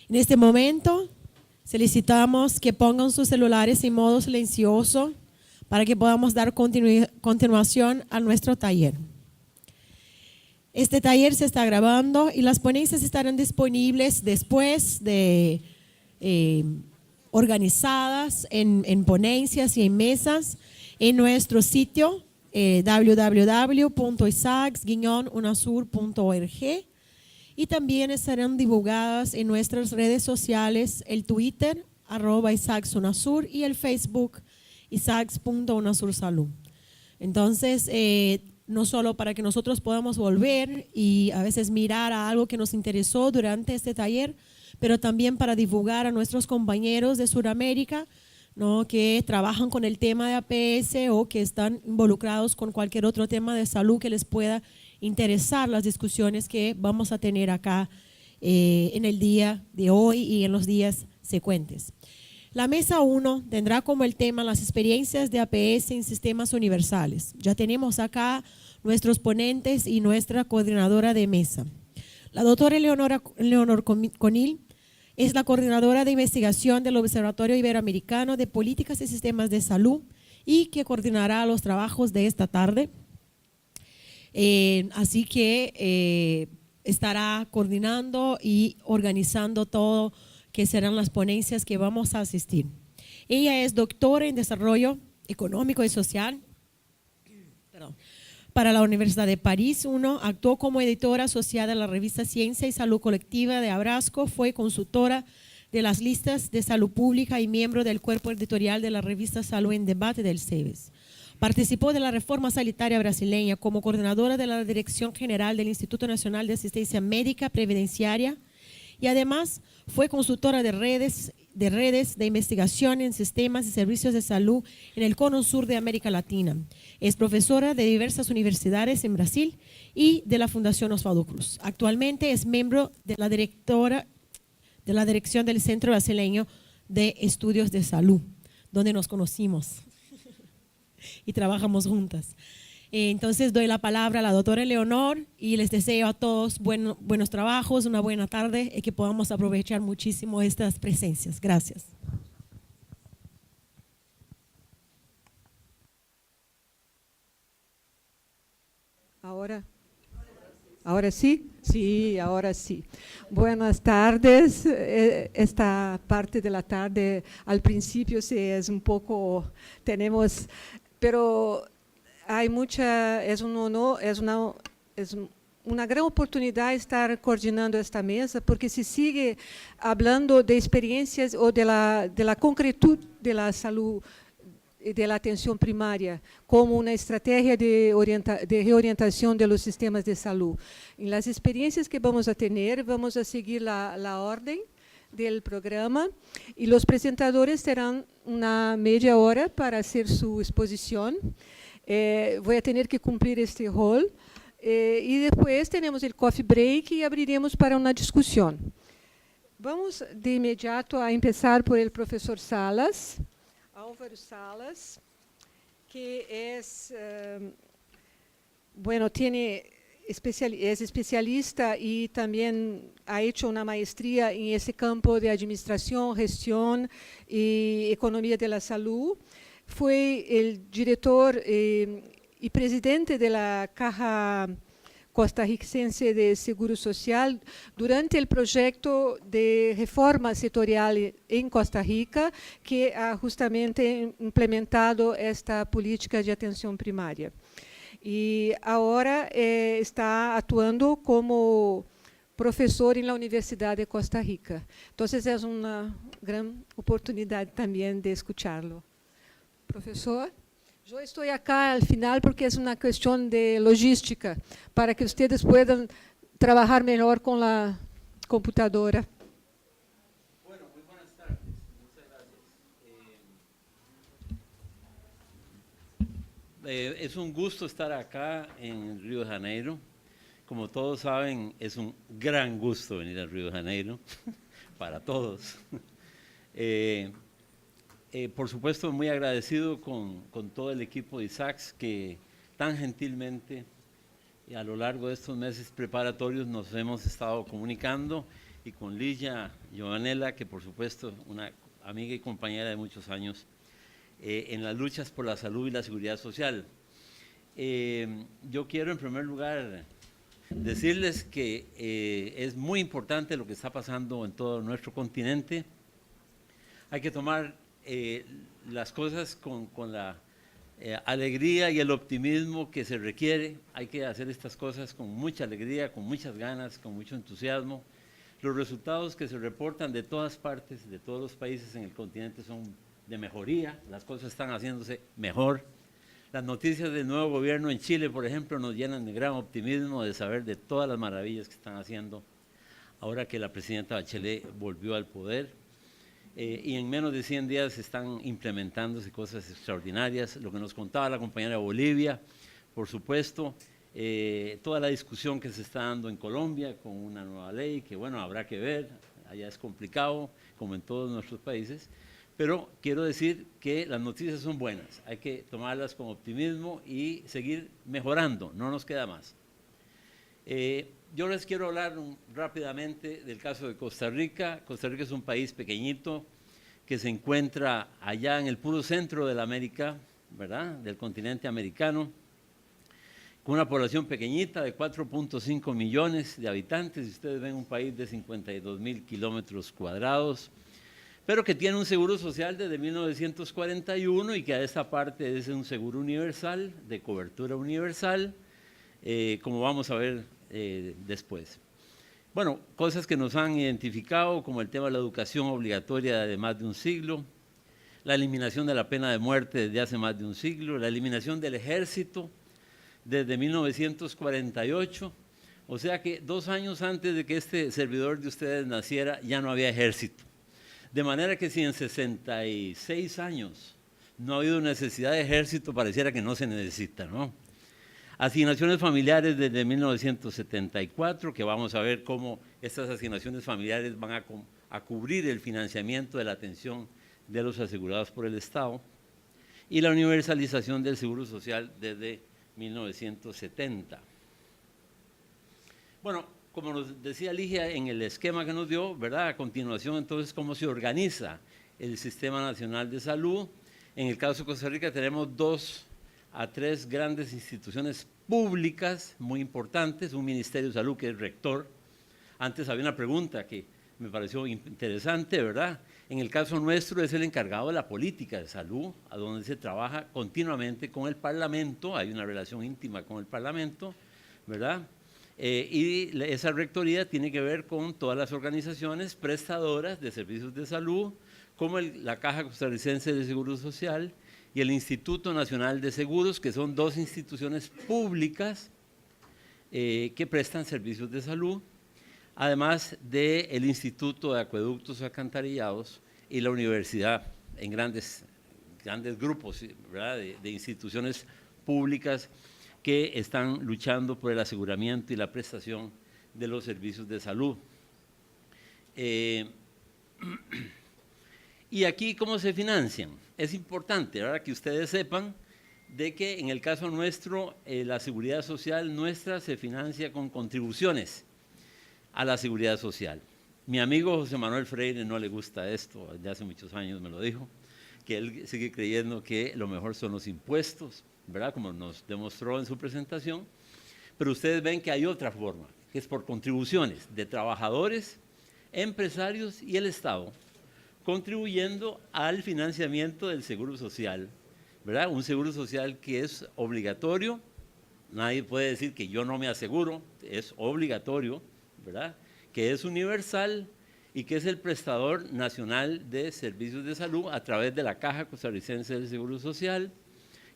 En este momento, solicitamos que pongan sus celulares en modo silencioso para que podamos dar continuación a nuestro taller. Este taller se está grabando y las ponencias estarán disponibles después de organizadas en ponencias y en mesas en nuestro sitio www.isacs-unasur.org, y también estarán divulgadas en nuestras redes sociales, el Twitter @isaacsunasur y el Facebook isaacs.unasursalud. Entonces, no solo para que nosotros podamos volver y a veces mirar a algo que nos interesó durante este taller, pero también para divulgar a nuestros compañeros de Sudamérica, ¿no?, que trabajan con el tema de APS o que están involucrados con cualquier otro tema de salud que les pueda interesar las discusiones que vamos a tener acá en el día de hoy y en los días secuentes. La mesa 1 tendrá como el tema las experiencias de APS en sistemas universales. Ya tenemos acá nuestros ponentes y nuestra coordinadora de mesa. La doctora Leonor Conil es la coordinadora de investigación del Observatorio Iberoamericano de Políticas y Sistemas de Salud y que coordinará los trabajos de esta tarde. Así que estará coordinando y organizando todo que serán las ponencias que vamos a asistir. Ella es doctora en Desarrollo Económico y Social para la Universidad de París I, actuó como editora asociada a la revista Ciencia y Salud Colectiva de Abrasco, fue consultora de las listas de salud pública y miembro del cuerpo editorial de la revista Salud en Debate del CEBES. Participó de la reforma sanitaria brasileña como coordinadora de la Dirección General del Instituto Nacional de Asistencia Médica Previdenciaria y además fue consultora de redes de investigación en sistemas y servicios de salud en el Cono Sur de América Latina. Es profesora de diversas universidades en Brasil y de la Fundación Osvaldo Cruz. Actualmente es miembro de la dirección del Centro Brasileño de Estudios de Salud, donde nos conocimos y trabajamos juntas. Entonces doy la palabra a la doctora Leonor y les deseo a todos buenos trabajos, una buena tarde y que podamos aprovechar muchísimo estas presencias. Gracias. Ahora sí? Sí, ahora sí. Buenas tardes. Esta parte de la tarde, al principio sí es un poco, pero hay mucha, es un honor, es una gran oportunidad estar coordinando esta mesa, porque se sigue hablando de experiencias o de la concretud de la salud, de la atención primaria, como una estrategia de reorientación de los sistemas de salud. En las experiencias que vamos a tener, vamos a seguir la orden del programa y los presentadores tendrán una media hora para hacer su exposición. Voy a tener que cumplir este rol y después tenemos el coffee break y abriremos para una discusión. Vamos de inmediato a empezar por el profesor Salas, Álvaro Salas, que es, bueno, es especialista y también ha hecho una maestría en ese campo de administración, gestión y economía de la salud. Fue el director y presidente de la Caja Costarricense de Seguro Social durante el proyecto de reforma sectorial en Costa Rica, que ha justamente implementado esta política de atención primaria. Y ahora está actuando como profesor en la Universidad de Costa Rica. Entonces es una gran oportunidad también de escucharlo. Profesor, yo estoy acá al final porque es una cuestión de logística, para que ustedes puedan trabajar mejor con la computadora. Bueno, muy buenas tardes. Muchas gracias. Es un gusto estar acá en Río de Janeiro. Como todos saben, es un gran gusto venir a Río de Janeiro, para todos. Por supuesto, muy agradecido con todo el equipo de ISACS que tan gentilmente a lo largo de estos meses preparatorios nos hemos estado comunicando y con Ligia Giovanella, que por supuesto una amiga y compañera de muchos años en las luchas por la salud y la seguridad social. Yo quiero en primer lugar decirles que es muy importante lo que está pasando en todo nuestro continente. Hay que tomar las cosas con la alegría y el optimismo que se requiere. Hay que hacer estas cosas con mucha alegría, con muchas ganas, con mucho entusiasmo. Los resultados que se reportan de todas partes, de todos los países en el continente son de mejoría, las cosas están haciéndose mejor. Las noticias del nuevo gobierno en Chile, por ejemplo, nos llenan de gran optimismo de saber de todas las maravillas que están haciendo ahora que la presidenta Bachelet volvió al poder. Y en menos de 100 días están implementándose cosas extraordinarias. Lo que nos contaba la compañera de Bolivia, por supuesto, toda la discusión que se está dando en Colombia con una nueva ley, que bueno, habrá que ver, allá es complicado, como en todos nuestros países, pero quiero decir que las noticias son buenas, hay que tomarlas con optimismo y seguir mejorando, no nos queda más. Yo les quiero hablar rápidamente del caso de Costa Rica. Costa Rica es un país pequeñito que se encuentra allá en el puro centro de la América, ¿verdad?, del continente americano, con una población pequeñita de 4.5 millones de habitantes. Ustedes ven un país de 52.000 kilómetros cuadrados, pero que tiene un seguro social desde 1941 y que a esta parte es un seguro universal, de cobertura universal, como vamos a ver después. Bueno, cosas que nos han identificado, como el tema de la educación obligatoria de más de un siglo, la eliminación de la pena de muerte desde hace más de un siglo, la eliminación del ejército desde 1948, o sea que 2 años antes de que este servidor de ustedes naciera ya no había ejército. De manera que si en 66 años no ha habido necesidad de ejército, pareciera que no se necesita, ¿no? Asignaciones familiares desde 1974, que vamos a ver cómo estas asignaciones familiares van a cubrir el financiamiento de la atención de los asegurados por el Estado, y la universalización del Seguro Social desde 1970. Bueno, como nos decía Ligia en el esquema que nos dio, ¿verdad? A continuación, entonces, cómo se organiza el Sistema Nacional de Salud. En el caso de Costa Rica tenemos 2 a 3 grandes instituciones públicas muy importantes, un Ministerio de Salud que es rector. Antes había una pregunta que me pareció interesante, ¿verdad? En el caso nuestro es el encargado de la política de salud, a donde se trabaja continuamente con el Parlamento, hay una relación íntima con el Parlamento, ¿verdad? Y esa rectoría tiene que ver con todas las organizaciones prestadoras de servicios de salud, como la Caja Costarricense de Seguro Social y el Instituto Nacional de Seguros, que son 2 instituciones públicas que prestan servicios de salud, además del Instituto de Acueductos y Alcantarillados y la universidad, en grandes grupos, ¿verdad?, de instituciones públicas que están luchando por el aseguramiento y la prestación de los servicios de salud. Y aquí, ¿cómo se financian? Es importante, ¿verdad?, que ustedes sepan de que en el caso nuestro, la seguridad social nuestra se financia con contribuciones a la seguridad social. Mi amigo José Manuel Freire no le gusta esto, ya hace muchos años me lo dijo, que él sigue creyendo que lo mejor son los impuestos, ¿verdad?, como nos demostró en su presentación, pero ustedes ven que hay otra forma, que es por contribuciones de trabajadores, empresarios y el Estado, contribuyendo al financiamiento del seguro social, ¿verdad? Un seguro social que es obligatorio, nadie puede decir que yo no me aseguro, es obligatorio, ¿verdad?, que es universal y que es el prestador nacional de servicios de salud a través de la Caja Costarricense del Seguro Social,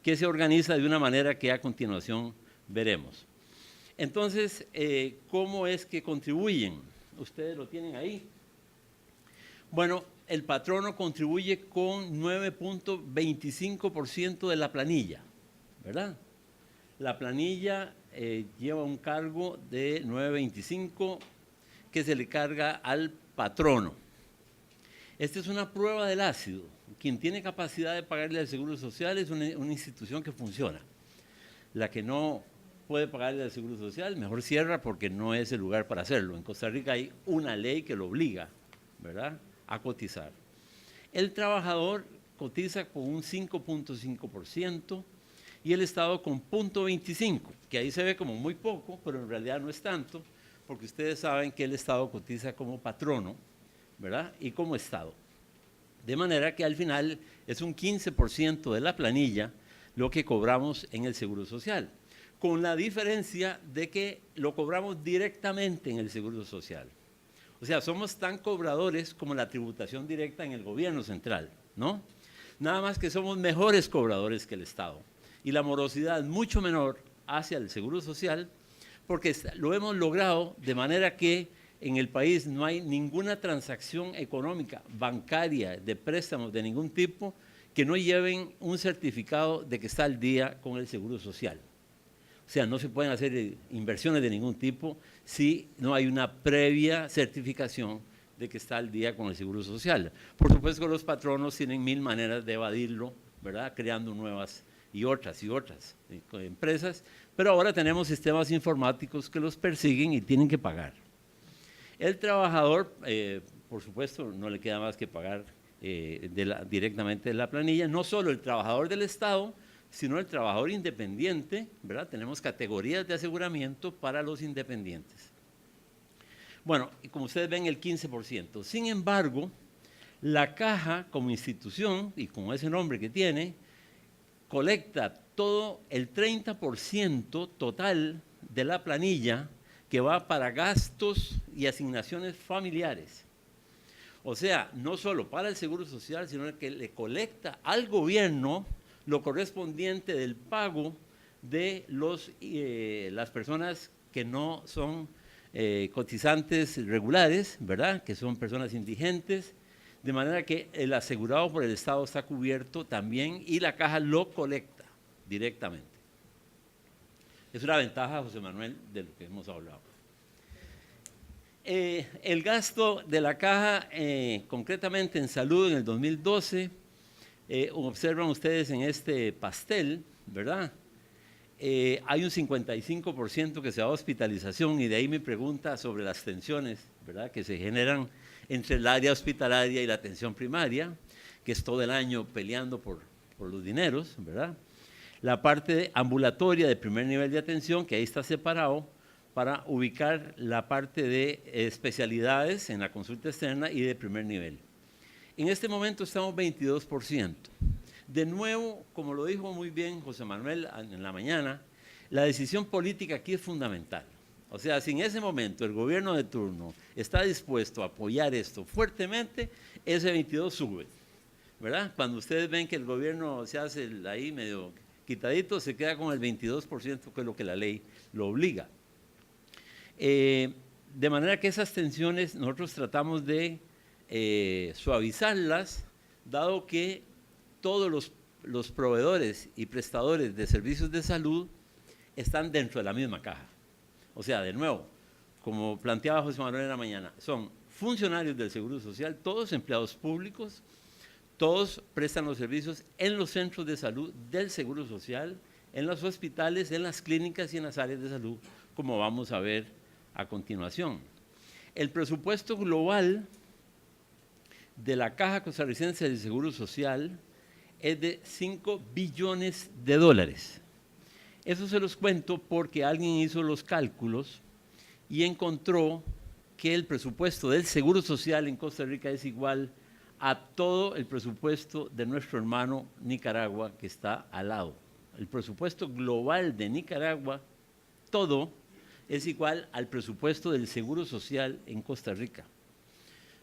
que se organiza de una manera que a continuación veremos. Entonces, ¿cómo es que contribuyen? Ustedes lo tienen ahí. Bueno, el patrono contribuye con 9.25% de la planilla, ¿verdad? La planilla lleva un cargo de 9.25 que se le carga al patrono. Esta es una prueba del ácido. Quien tiene capacidad de pagarle al Seguro Social es una institución que funciona. La que no puede pagarle al Seguro Social, mejor cierra porque no es el lugar para hacerlo. En Costa Rica hay una ley que lo obliga, ¿verdad?, a cotizar. El trabajador cotiza con un 5.5% y el Estado con 0.25%, que ahí se ve como muy poco, pero en realidad no es tanto, porque ustedes saben que el Estado cotiza como patrono, ¿verdad?, y como Estado. De manera que al final es un 15% de la planilla lo que cobramos en el Seguro Social, con la diferencia de que lo cobramos directamente en el Seguro Social. O sea, somos tan cobradores como la tributación directa en el gobierno central, ¿no? Nada más que somos mejores cobradores que el Estado. Y la morosidad es mucho menor hacia el Seguro Social porque lo hemos logrado de manera que en el país no hay ninguna transacción económica, bancaria, de préstamos de ningún tipo que no lleven un certificado de que está al día con el Seguro Social. O sea, no se pueden hacer inversiones de ningún tipo si no hay una previa certificación de que está al día con el Seguro Social. Por supuesto que los patronos tienen 1000 maneras de evadirlo, ¿verdad?, creando nuevas y otras empresas, pero ahora tenemos sistemas informáticos que los persiguen y tienen que pagar. El trabajador, por supuesto, no le queda más que pagar directamente de la planilla, no solo el trabajador del Estado, sino el trabajador independiente, ¿verdad? Tenemos categorías de aseguramiento para los independientes. Bueno, y como ustedes ven, el 15%. Sin embargo, la Caja como institución, y con ese nombre que tiene, colecta todo el 30% total de la planilla que va para gastos y asignaciones familiares. O sea, no solo para el Seguro Social, sino que le colecta al gobierno lo correspondiente del pago de las personas que no son cotizantes regulares, ¿verdad?, que son personas indigentes, de manera que el asegurado por el Estado está cubierto también y la Caja lo colecta directamente. Es una ventaja, José Manuel, de lo que hemos hablado. El gasto de la Caja, concretamente en salud en el 2012, observan ustedes en este pastel, ¿verdad? Hay un 55% que se va a hospitalización y de ahí mi pregunta sobre las tensiones, ¿verdad?, que se generan entre el área hospitalaria y la atención primaria, que es todo el año peleando por los dineros, ¿verdad? La parte ambulatoria de primer nivel de atención, que ahí está separado, para ubicar la parte de especialidades en la consulta externa y de primer nivel. En este momento estamos 22%. De nuevo, como lo dijo muy bien José Manuel en la mañana, la decisión política aquí es fundamental. O sea, si en ese momento el gobierno de turno está dispuesto a apoyar esto fuertemente, ese 22 sube, ¿verdad? Cuando ustedes ven que el gobierno se hace ahí medio quitadito, se queda con el 22%, que es lo que la ley lo obliga. De manera que esas tensiones nosotros tratamos de suavizarlas, dado que todos los proveedores y prestadores de servicios de salud están dentro de la misma caja. O sea, de nuevo, como planteaba José Manuel en la mañana, son funcionarios del Seguro Social, todos empleados públicos, todos prestan los servicios en los centros de salud del Seguro Social, en los hospitales, en las clínicas y en las áreas de salud, como vamos a ver a continuación. El presupuesto global de la Caja Costarricense del Seguro Social es de $5 billones. Eso se los cuento porque alguien hizo los cálculos y encontró que el presupuesto del Seguro Social en Costa Rica es igual a todo el presupuesto de nuestro hermano Nicaragua, que está al lado. El presupuesto global de Nicaragua, todo, es igual al presupuesto del Seguro Social en Costa Rica,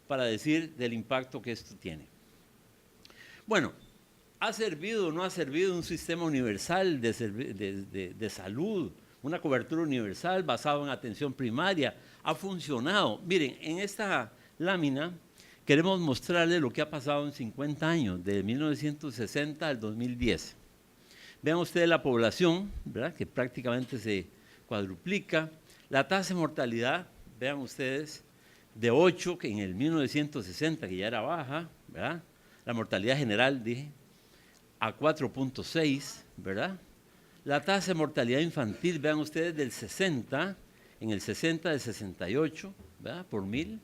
para decir del impacto que esto tiene. Bueno, ¿ha servido o no ha servido un sistema universal de salud, una cobertura universal basada en atención primaria? ¿Ha funcionado? Miren, en esta lámina queremos mostrarles lo que ha pasado en 50 años, de 1960 al 2010. Vean ustedes la población, ¿verdad?, que prácticamente se cuadruplica. La tasa de mortalidad, vean ustedes, de 8, que en el 1960, que ya era baja, ¿verdad? La mortalidad general, dije, a 4.6, ¿verdad? La tasa de mortalidad infantil, vean ustedes, del 60, en el 60 de 68, ¿verdad?, por 1000,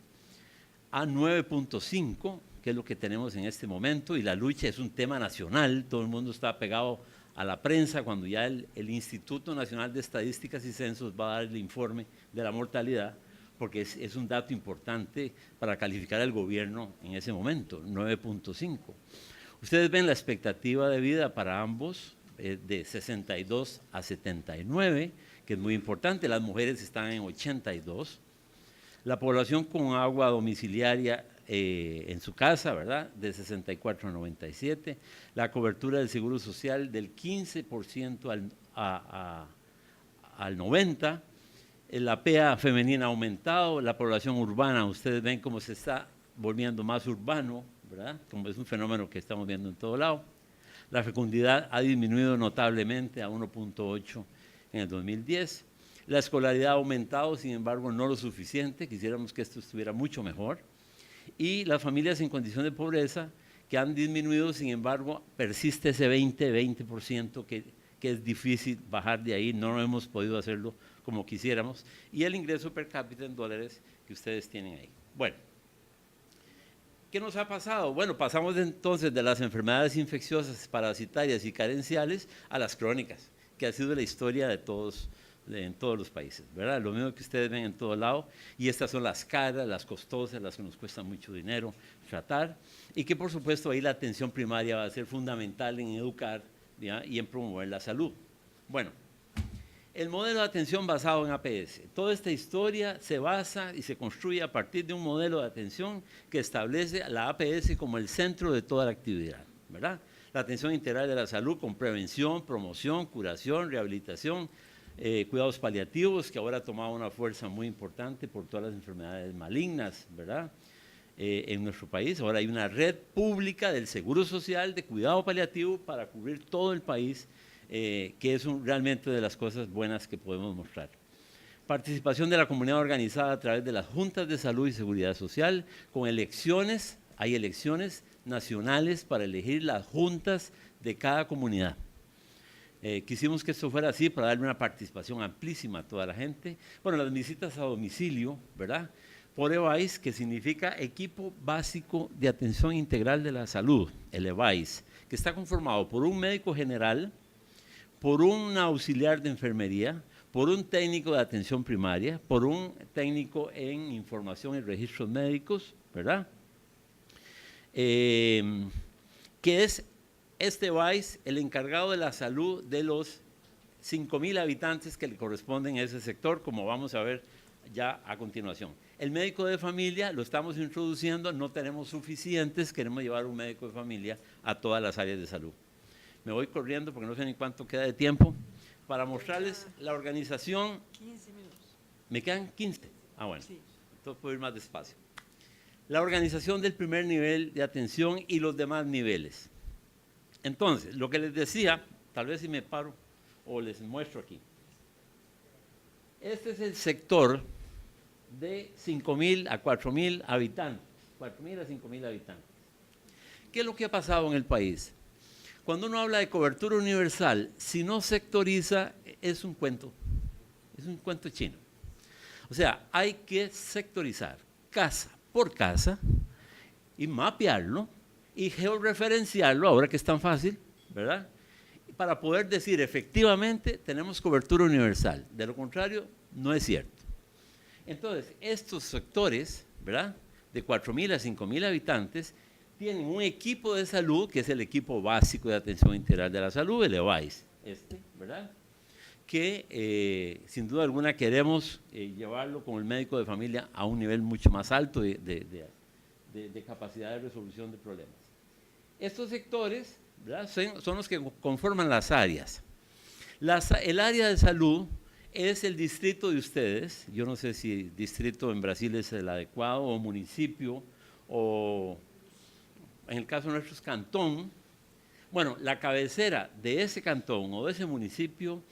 a 9.5, que es lo que tenemos en este momento, y la lucha es un tema nacional, todo el mundo está pegado a la prensa cuando ya el Instituto Nacional de Estadísticas y Censos va a dar el informe de la mortalidad, porque es un dato importante para calificar al gobierno en ese momento, 9.5. Ustedes ven la expectativa de vida para ambos, de 62 a 79, que es muy importante, las mujeres están en 82. La población con agua domiciliaria en su casa, ¿verdad?, de 64 a 97, la cobertura del Seguro Social del 15% al 90%, la PEA femenina ha aumentado, la población urbana, ustedes ven cómo se está volviendo más urbano, ¿verdad?, como es un fenómeno que estamos viendo en todo lado. La fecundidad ha disminuido notablemente a 1.8 en el 2010. La escolaridad ha aumentado, sin embargo, no lo suficiente. Quisiéramos que esto estuviera mucho mejor. Y las familias en condición de pobreza, que han disminuido, sin embargo, persiste ese 20% que es difícil bajar de ahí. No hemos podido hacerlo como quisiéramos. Y el ingreso per cápita en dólares que ustedes tienen ahí. Bueno. ¿Qué nos ha pasado? Bueno, pasamos entonces de las enfermedades infecciosas, parasitarias y carenciales a las crónicas, que ha sido la historia de todos, en todos los países, ¿verdad? Lo mismo que ustedes ven en todo lado, y estas son las caras, las costosas, las que nos cuestan mucho dinero tratar, y que por supuesto ahí la atención primaria va a ser fundamental en educar, ¿ya?, y en promover la salud. Bueno. El modelo de atención basado en APS. Toda esta historia se basa y se construye a partir de un modelo de atención que establece la APS como el centro de toda la actividad, ¿verdad? La atención integral de la salud con prevención, promoción, curación, rehabilitación, cuidados paliativos, que ahora ha tomado una fuerza muy importante por todas las enfermedades malignas, ¿verdad?, en nuestro país. Ahora hay una red pública del Seguro Social de cuidado paliativo para cubrir todo el país, que es realmente de las cosas buenas que podemos mostrar. Participación de la comunidad organizada a través de las juntas de salud y seguridad social, con elecciones, hay elecciones nacionales para elegir las juntas de cada comunidad. Quisimos que esto fuera así para darle una participación amplísima a toda la gente. Bueno, las visitas a domicilio, ¿verdad?, por EVAIS, que significa Equipo Básico de Atención Integral de la Salud, el EVAIS, que está conformado por un médico general, por un auxiliar de enfermería, por un técnico de atención primaria, por un técnico en información y registros médicos, ¿verdad?, que es este EVAIS el encargado de la salud de los 5,000 habitantes que le corresponden a ese sector, como vamos a ver ya a continuación. El médico de familia lo estamos introduciendo, no tenemos suficientes, queremos llevar un médico de familia a todas las áreas de salud. Me voy corriendo porque no sé ni cuánto queda de tiempo para mostrarles la organización. 15 minutos. ¿Me quedan 15? Ah, bueno, Sí. entonces puedo ir más despacio. La organización del primer nivel de atención y los demás niveles. Entonces, lo que les decía, tal vez si me paro o les muestro aquí. Este es el sector de 5,000 a 4,000 habitantes, 4,000 a 5,000 habitantes. ¿Qué es lo que ha pasado en el país? Cuando uno habla de cobertura universal, si no sectoriza, es un cuento chino. O sea, hay que sectorizar casa por casa y mapearlo y georreferenciarlo, ahora que es tan fácil, ¿verdad?, para poder decir efectivamente tenemos cobertura universal. De lo contrario, no es cierto. Entonces, estos sectores, ¿verdad?, de 4,000 a 5,000 habitantes, tienen un equipo de salud, que es el equipo básico de atención integral de la salud, el EVAIS, ¿verdad?, que sin duda alguna queremos llevarlo con el médico de familia a un nivel mucho más alto de capacidad de resolución de problemas. Estos sectores, ¿verdad?, son los que conforman las áreas. El área de salud es el distrito de ustedes. Yo no sé si distrito en Brasil es el adecuado, o municipio, o en el caso nuestro es cantón. Bueno, la cabecera de ese cantón o de ese municipio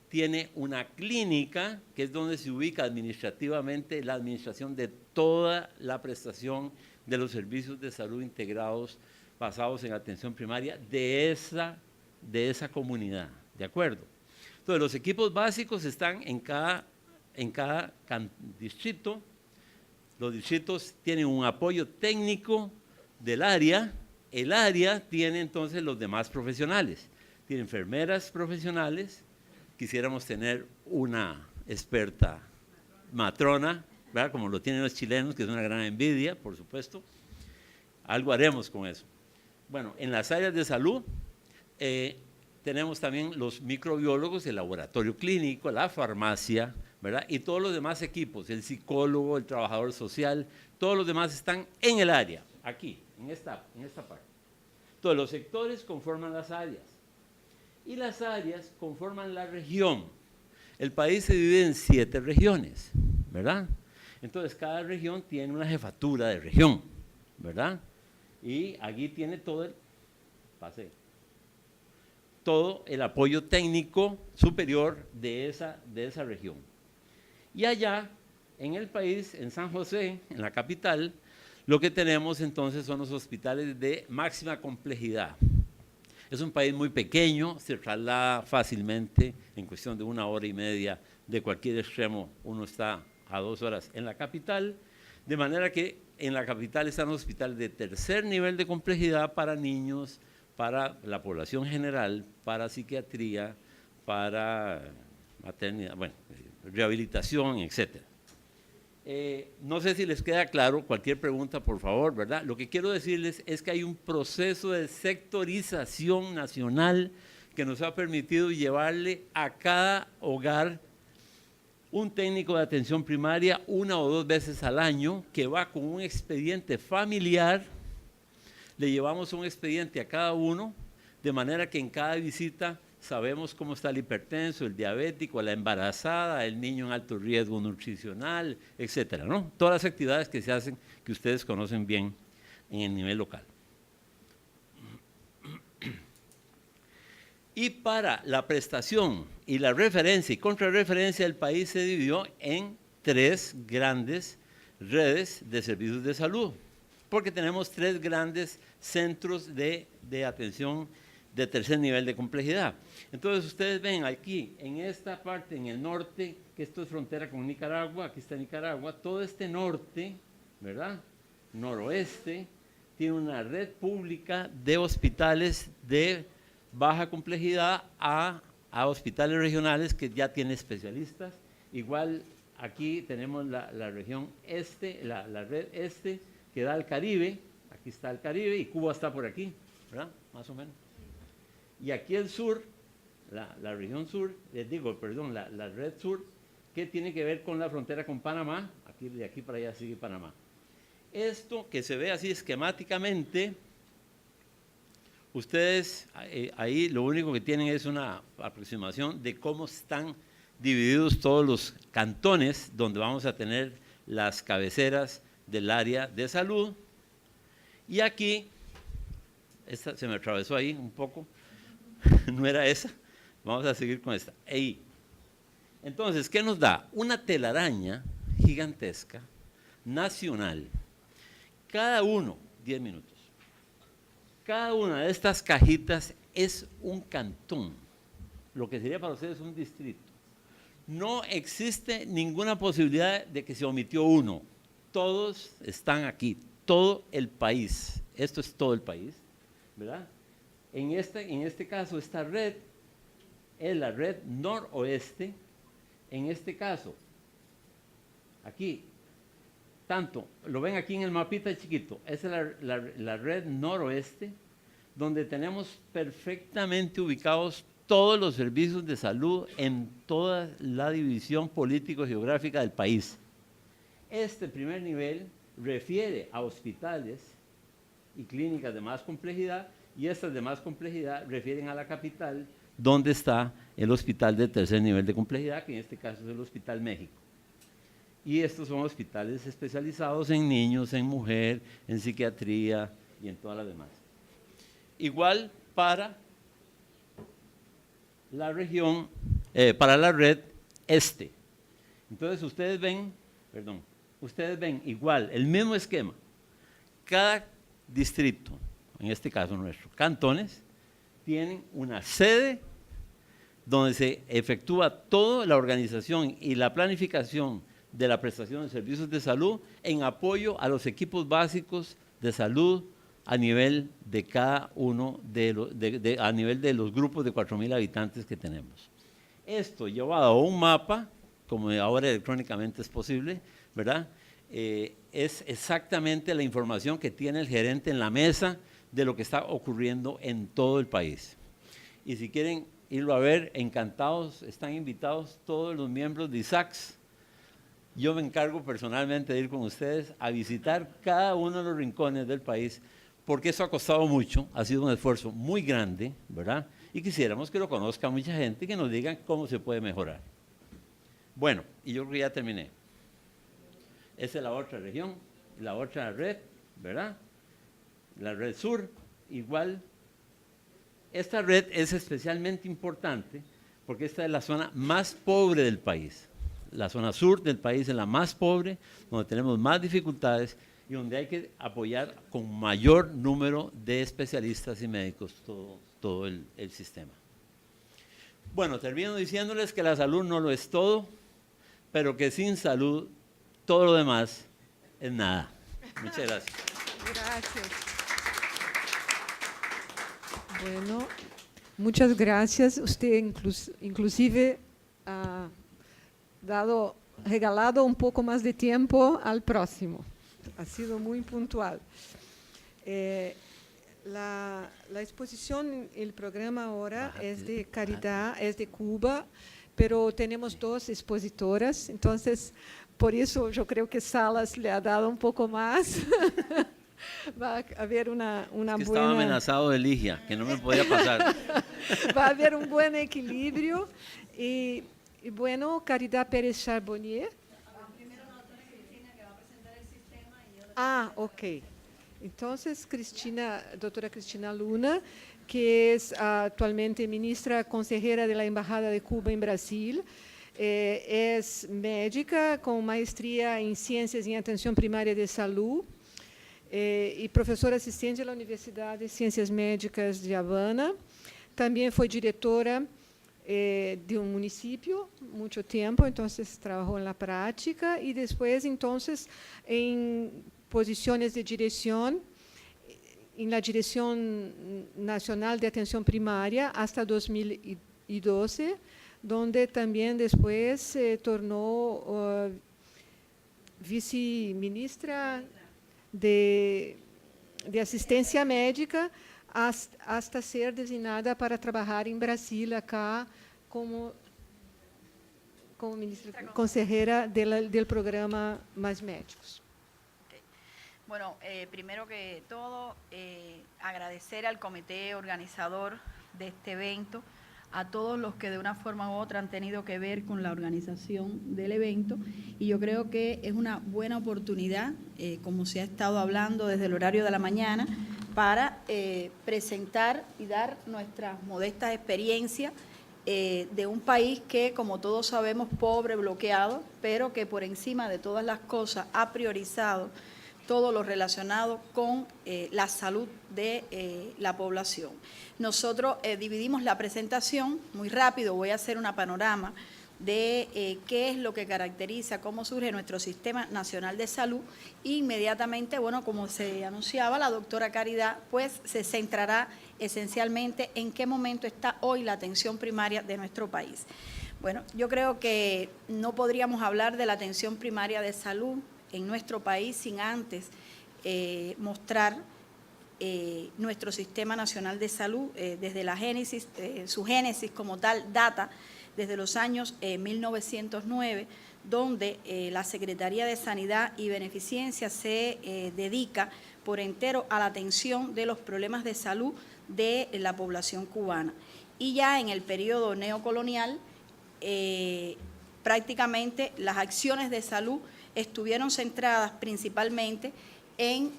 tiene una clínica, que es donde se ubica administrativamente la administración de toda la prestación de los servicios de salud integrados basados en atención primaria de esa comunidad, ¿de acuerdo? Entonces, los equipos básicos están en cada distrito. Los distritos tienen un apoyo técnico del área. El área tiene entonces los demás profesionales. Tiene enfermeras profesionales. Quisiéramos tener una experta matrona, ¿verdad? Como lo tienen los chilenos, que es una gran envidia, por supuesto. Algo haremos con eso. Bueno, en las áreas de salud tenemos también los microbiólogos, el laboratorio clínico, la farmacia, ¿verdad? Y todos los demás equipos, el psicólogo, el trabajador social, todos los demás están en el área, aquí, en esta parte. Todos los sectores conforman las áreas y las áreas conforman la región. El país se divide en 7 regiones, ¿verdad? Entonces, cada región tiene una jefatura de región, ¿verdad? Y aquí tiene todo el apoyo técnico superior de esa región. Y allá, en el país, en San José, en la capital, lo que tenemos entonces son los hospitales de máxima complejidad. Es un país muy pequeño, se traslada fácilmente, en cuestión de 1 hora y media de cualquier extremo, uno está a 2 horas en la capital, de manera que en la capital están los hospitales de tercer nivel de complejidad para niños, para la población general, para psiquiatría, para maternidad, bueno, rehabilitación, etc. No sé si les queda claro, cualquier pregunta, por favor, ¿verdad? Lo que quiero decirles es que hay un proceso de sectorización nacional que nos ha permitido llevarle a cada hogar un técnico de atención primaria 1 o 2 veces al año que va con un expediente familiar. Le llevamos un expediente a cada uno, de manera que en cada visita sabemos cómo está el hipertenso, el diabético, la embarazada, el niño en alto riesgo nutricional, etcétera, ¿no? Todas las actividades que se hacen, que ustedes conocen bien en el nivel local. Y para la prestación y la referencia y contrarreferencia, el país se dividió en 3 grandes redes de servicios de salud, porque tenemos 3 grandes centros de atención de tercer nivel de complejidad. Entonces ustedes ven aquí, en esta parte, en el norte, que esto es frontera con Nicaragua, aquí está Nicaragua, todo este norte, ¿verdad? Noroeste, tiene una red pública de hospitales de baja complejidad a hospitales regionales que ya tienen especialistas. Igual aquí tenemos la región este, la red este, que da al Caribe, aquí está el Caribe y Cuba está por aquí, ¿verdad? Más o menos. Y aquí el sur, la región sur, la red sur, que tiene que ver con la frontera con Panamá, aquí, de aquí para allá sigue Panamá. Esto que se ve así esquemáticamente, ustedes ahí lo único que tienen es una aproximación de cómo están divididos todos los cantones donde vamos a tener las cabeceras del área de salud. Y aquí, esta se me atravesó ahí un poco, no era esa, vamos a seguir con esta. Ahí. Entonces, ¿qué nos da? Una telaraña gigantesca, nacional. Cada uno, 10 minutos. Cada una de estas cajitas es un cantón, lo que sería para ustedes un distrito. No existe ninguna posibilidad de que se omitió uno. Todos están aquí, todo el país. Esto es todo el país, ¿verdad? En este caso, esta red es la red noroeste. En este caso, aquí, tanto, lo ven aquí en el mapita chiquito, esa es la red noroeste, donde tenemos perfectamente ubicados todos los servicios de salud en toda la división político-geográfica del país. Este primer nivel refiere a hospitales y clínicas de más complejidad, y estas de más complejidad refieren a la capital, donde está el hospital de tercer nivel de complejidad, que en este caso es el Hospital México. Y estos son hospitales especializados en niños, en mujer, en psiquiatría y en todas las demás. Igual para la región, para la red este. Entonces ustedes ven igual, el mismo esquema. Cada distrito, en este caso nuestro, cantones, tienen una sede donde se efectúa toda la organización y la planificación de la prestación de servicios de salud en apoyo a los equipos básicos de salud a nivel de cada uno a nivel de los grupos de 4.000 habitantes que tenemos. Esto llevado a un mapa, como ahora electrónicamente es posible, ¿verdad? Es exactamente la información que tiene el gerente en la mesa de lo que está ocurriendo en todo el país. Y si quieren irlo a ver, encantados, están invitados todos los miembros de ISACS. Yo me encargo personalmente de ir con ustedes a visitar cada uno de los rincones del país, porque eso ha costado mucho, ha sido un esfuerzo muy grande, ¿verdad? Y quisiéramos que lo conozca mucha gente y que nos digan cómo se puede mejorar. Bueno, y yo creo que ya terminé. Esa es la otra región, la otra red, ¿verdad? La red sur, igual. Esta red es especialmente importante porque esta es la zona más pobre del país. La zona sur del país es la más pobre, donde tenemos más dificultades y donde hay que apoyar con mayor número de especialistas y médicos todo el sistema. Bueno, termino diciéndoles que la salud no lo es todo, pero que sin salud todo lo demás es nada. Muchas gracias. Gracias. Bueno, muchas gracias. Usted inclusive ha regalado un poco más de tiempo al próximo. Ha sido muy puntual. La exposición, el programa ahora es de Caridad, es de Cuba, pero tenemos dos expositoras, entonces por eso yo creo que Salas le ha dado un poco más. Va a haber una buena... Estaba amenazado de Ligia, que no me podía pasar. Va a haber un buen equilibrio. Y bueno, Caridad Pérez Charbonnier. Primero la doctora Cristina, que va a presentar el sistema. Ok. Entonces, doctora Cristina Luna, que es actualmente ministra consejera de la Embajada de Cuba en Brasil, es médica con maestría en Ciencias en Atención Primaria de Salud y profesora asistente de la Universidad de Ciencias Médicas de Havana. También fue directora de un municipio mucho tiempo, entonces trabajó en la práctica y después entonces en posiciones de dirección en la Dirección Nacional de Atención Primaria hasta 2012, donde también después se tornó viceministra de Asistencia Médica hasta ser designada para trabajar en Brasil acá como ministra consejera del programa Más Médicos. Bueno, primero que todo, agradecer al comité organizador de este evento, a todos los que de una forma u otra han tenido que ver con la organización del evento, y yo creo que es una buena oportunidad, como se ha estado hablando desde el horario de la mañana, para presentar y dar nuestras modestas experiencias de un país que, como todos sabemos, pobre, bloqueado, pero que por encima de todas las cosas ha priorizado todo lo relacionado con la salud de la población. Nosotros dividimos la presentación muy rápido, voy a hacer una panorama de qué es lo que caracteriza, cómo surge nuestro Sistema Nacional de Salud, e inmediatamente, bueno, como se anunciaba, la doctora Caridad pues se centrará esencialmente en qué momento está hoy la atención primaria de nuestro país. Bueno, yo creo que no podríamos hablar de la atención primaria de salud en nuestro país sin antes mostrar nuestro Sistema Nacional de Salud desde la génesis, su génesis como tal data desde los años 1909, donde la Secretaría de Sanidad y Beneficencia se dedica por entero a la atención de los problemas de salud de la población cubana. Y ya en el periodo neocolonial, prácticamente las acciones de salud estuvieron centradas principalmente en,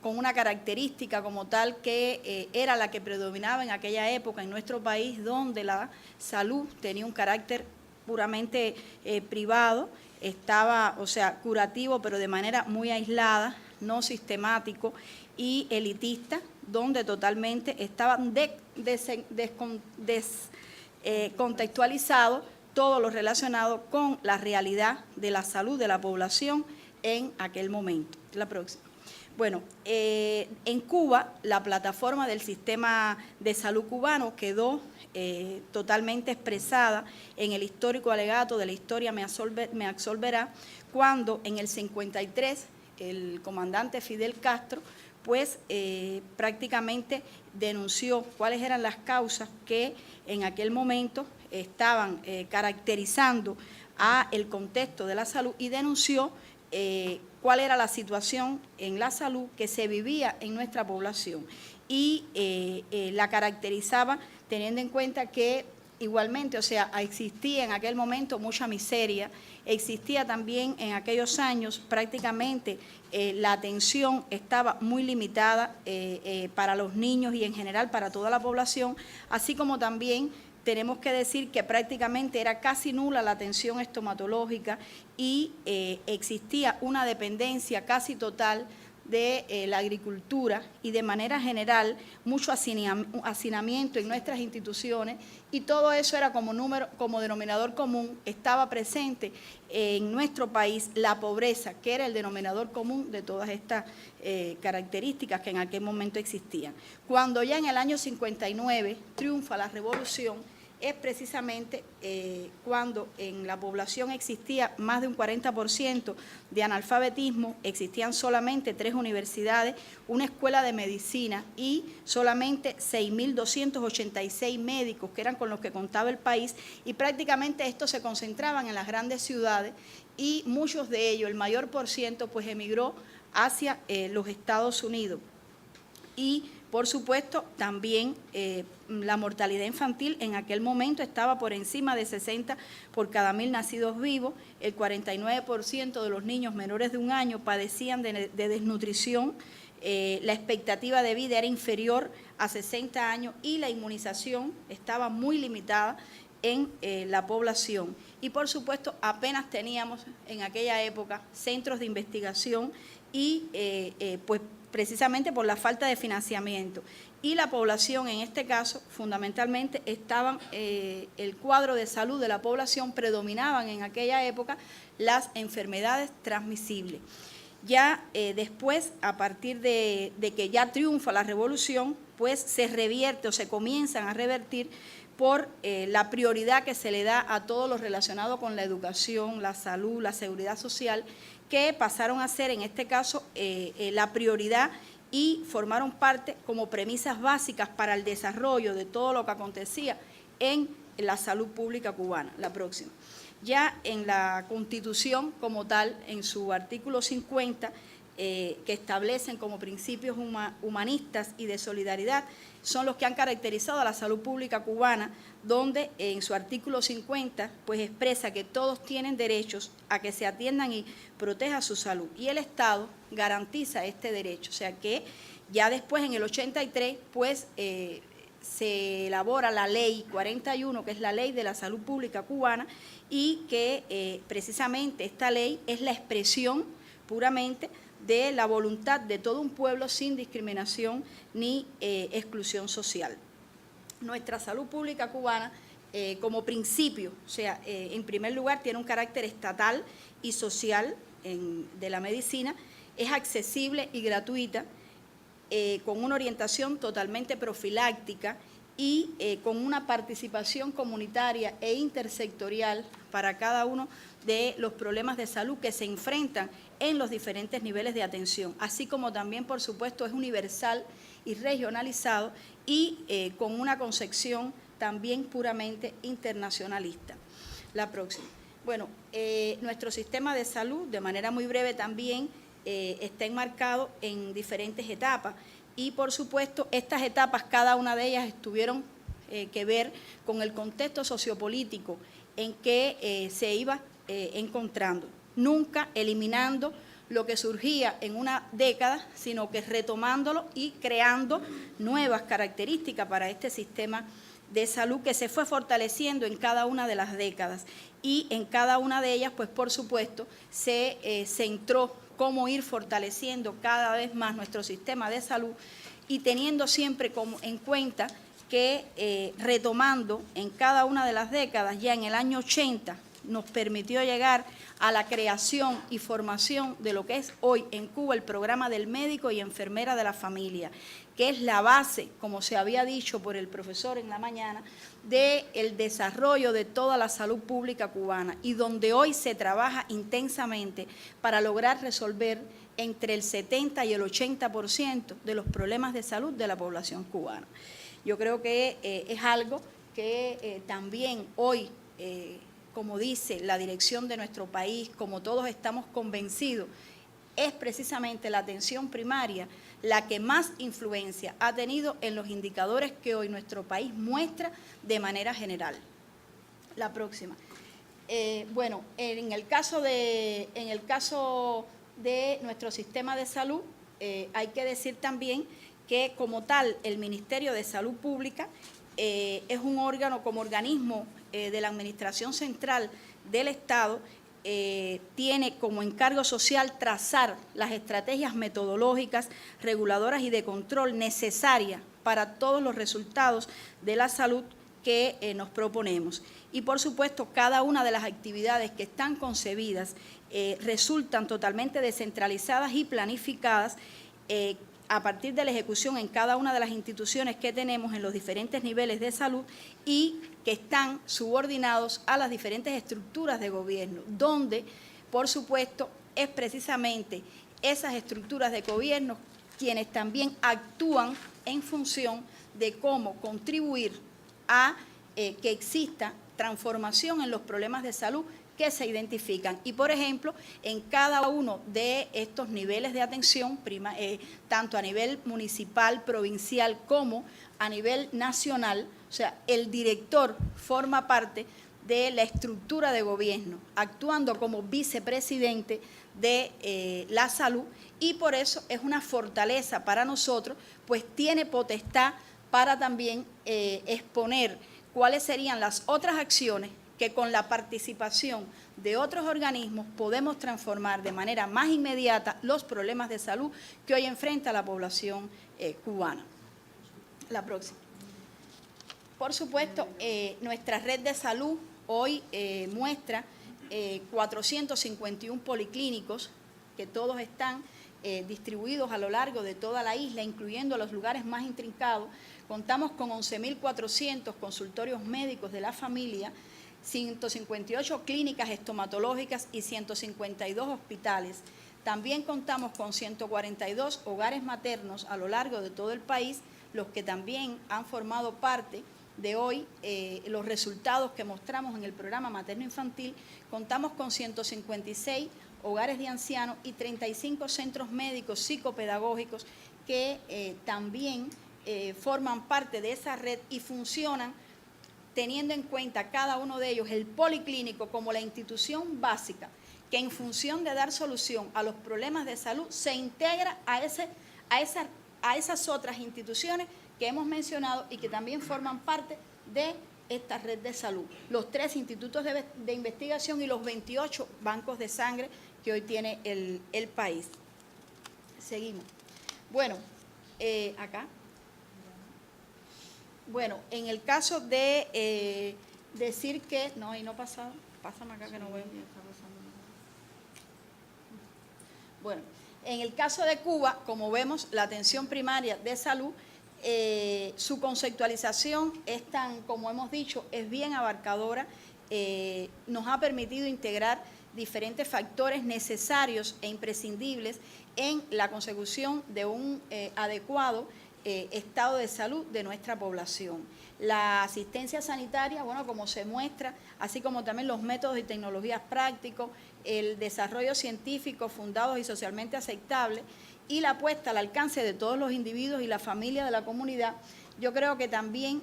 con una característica como tal que era la que predominaba en aquella época en nuestro país, donde la salud tenía un carácter puramente privado, estaba, o sea, curativo, pero de manera muy aislada, no sistemático y elitista, donde totalmente estaban descontextualizados todo lo relacionado con la realidad de la salud de la población en aquel momento. La próxima. Bueno, en Cuba la plataforma del sistema de salud cubano quedó totalmente expresada en el histórico alegato de la historia me absolverá, cuando en el 53 el comandante Fidel Castro pues prácticamente denunció cuáles eran las causas que en aquel momento estaban caracterizando a el contexto de la salud y denunció cuál era la situación en la salud que se vivía en nuestra población y la caracterizaba teniendo en cuenta que igualmente, o sea, existía en aquel momento mucha miseria, existía también en aquellos años prácticamente la atención estaba muy limitada para los niños y en general para toda la población, así como también tenemos que decir que prácticamente era casi nula la atención estomatológica y existía una dependencia casi total de la agricultura y de manera general mucho hacinamiento en nuestras instituciones y todo eso era como denominador común, estaba presente en nuestro país la pobreza, que era el denominador común de todas estas características que en aquel momento existían. Cuando ya en el año 59 triunfa la revolución, es precisamente cuando en la población existía más de un 40% de analfabetismo, existían solamente 3 universidades, una escuela de medicina y solamente 6.286 médicos, que eran con los que contaba el país, y prácticamente estos se concentraban en las grandes ciudades y muchos de ellos, el mayor por ciento, pues emigró hacia los Estados Unidos. Y por supuesto, también la mortalidad infantil en aquel momento estaba por encima de 60 por cada 1.000 nacidos vivos. El 49% de los niños menores de 1 año padecían de desnutrición. La expectativa de vida era inferior a 60 años y la inmunización estaba muy limitada en la población. Y por supuesto, apenas teníamos en aquella época centros de investigación y pues precisamente por la falta de financiamiento. Y la población, en este caso, fundamentalmente, el cuadro de salud de la población predominaban en aquella época las enfermedades transmisibles. Ya después, a partir de que ya triunfa la revolución, pues se revierte o se comienzan a revertir por la prioridad que se le da a todo lo relacionado con la educación, la salud, la seguridad social, que pasaron a ser en este caso la prioridad y formaron parte como premisas básicas para el desarrollo de todo lo que acontecía en la salud pública cubana. La próxima. Ya en la Constitución como tal, en su artículo 50, que establecen como principios humanistas y de solidaridad, son los que han caracterizado a la salud pública cubana, donde en su artículo 50 pues expresa que todos tienen derechos a que se atiendan y proteja su salud, y el Estado garantiza este derecho. O sea que ya después en el 83 pues se elabora la Ley 41, que es la Ley de la Salud Pública Cubana, y que precisamente esta ley es la expresión puramente de la voluntad de todo un pueblo sin discriminación ni exclusión social. Nuestra salud pública cubana, como principio, o sea, en primer lugar, tiene un carácter estatal y social de la medicina, es accesible y gratuita, con una orientación totalmente profiláctica y con una participación comunitaria e intersectorial para cada uno de los problemas de salud que se enfrentan en los diferentes niveles de atención, así como también, por supuesto, es universal y regionalizado y con una concepción también puramente internacionalista. La próxima. Bueno, nuestro sistema de salud, de manera muy breve también, está enmarcado en diferentes etapas y, por supuesto, estas etapas, cada una de ellas tuvieron que ver con el contexto sociopolítico en que se iba encontrando, nunca eliminando lo que surgía en una década, sino que retomándolo y creando nuevas características para este sistema de salud que se fue fortaleciendo en cada una de las décadas. Y en cada una de ellas, pues por supuesto, se centró cómo ir fortaleciendo cada vez más nuestro sistema de salud y teniendo siempre en cuenta que retomando en cada una de las décadas, ya en el año 80, nos permitió llegar a la creación y formación de lo que es hoy en Cuba el programa del médico y enfermera de la familia, que es la base, como se había dicho por el profesor en la mañana, del desarrollo de toda la salud pública cubana y donde hoy se trabaja intensamente para lograr resolver entre el 70 y el 80% de los problemas de salud de la población cubana. Yo creo que es algo que también hoy, como dice la dirección de nuestro país, como todos estamos convencidos, es precisamente la atención primaria la que más influencia ha tenido en los indicadores que hoy nuestro país muestra de manera general. La próxima. Bueno, en el caso de nuestro sistema de salud, hay que decir también que como tal el Ministerio de Salud Pública es un órgano como organismo de la Administración Central del Estado, tiene como encargo social trazar las estrategias metodológicas, reguladoras y de control necesarias para todos los resultados de la salud que nos proponemos. Y por supuesto, cada una de las actividades que están concebidas resultan totalmente descentralizadas y planificadas a partir de la ejecución en cada una de las instituciones que tenemos en los diferentes niveles de salud y que están subordinados a las diferentes estructuras de gobierno, donde, por supuesto, es precisamente esas estructuras de gobierno quienes también actúan en función de cómo contribuir a que exista transformación en los problemas de salud que se identifican. Y, por ejemplo, en cada uno de estos niveles de atención, tanto a nivel municipal, provincial, como a nivel nacional, o sea, el director forma parte de la estructura de gobierno, actuando como vicepresidente de la salud, y por eso es una fortaleza para nosotros, pues tiene potestad para también exponer cuáles serían las otras acciones que con la participación de otros organismos podemos transformar de manera más inmediata los problemas de salud que hoy enfrenta la población cubana. La próxima. Por supuesto, nuestra red de salud hoy muestra 451 policlínicos que todos están distribuidos a lo largo de toda la isla, incluyendo los lugares más intrincados. Contamos con 11.400 consultorios médicos de la familia, 158 clínicas estomatológicas y 152 hospitales. También contamos con 142 hogares maternos a lo largo de todo el país, los que también han formado parte de hoy los resultados que mostramos en el programa materno-infantil. Contamos con 156 hogares de ancianos y 35 centros médicos psicopedagógicos que también forman parte de esa red y funcionan teniendo en cuenta cada uno de ellos el policlínico como la institución básica que en función de dar solución a los problemas de salud se integra a esas otras instituciones que hemos mencionado y que también forman parte de esta red de salud. Los 3 institutos de investigación y los 28 bancos de sangre que hoy tiene el país. Seguimos. Bueno, acá. Bueno, en el caso de decir que... No, ahí no ha pasado. Pásame acá que no veo. Bueno, en el caso de Cuba, como vemos, la atención primaria de salud, su conceptualización es tan, como hemos dicho, es bien abarcadora, nos ha permitido integrar diferentes factores necesarios e imprescindibles en la consecución de un adecuado estado de salud de nuestra población. La asistencia sanitaria, bueno, como se muestra, así como también los métodos y tecnologías prácticos, el desarrollo científico fundados y socialmente aceptables y la puesta al alcance de todos los individuos y la familia de la comunidad, yo creo que también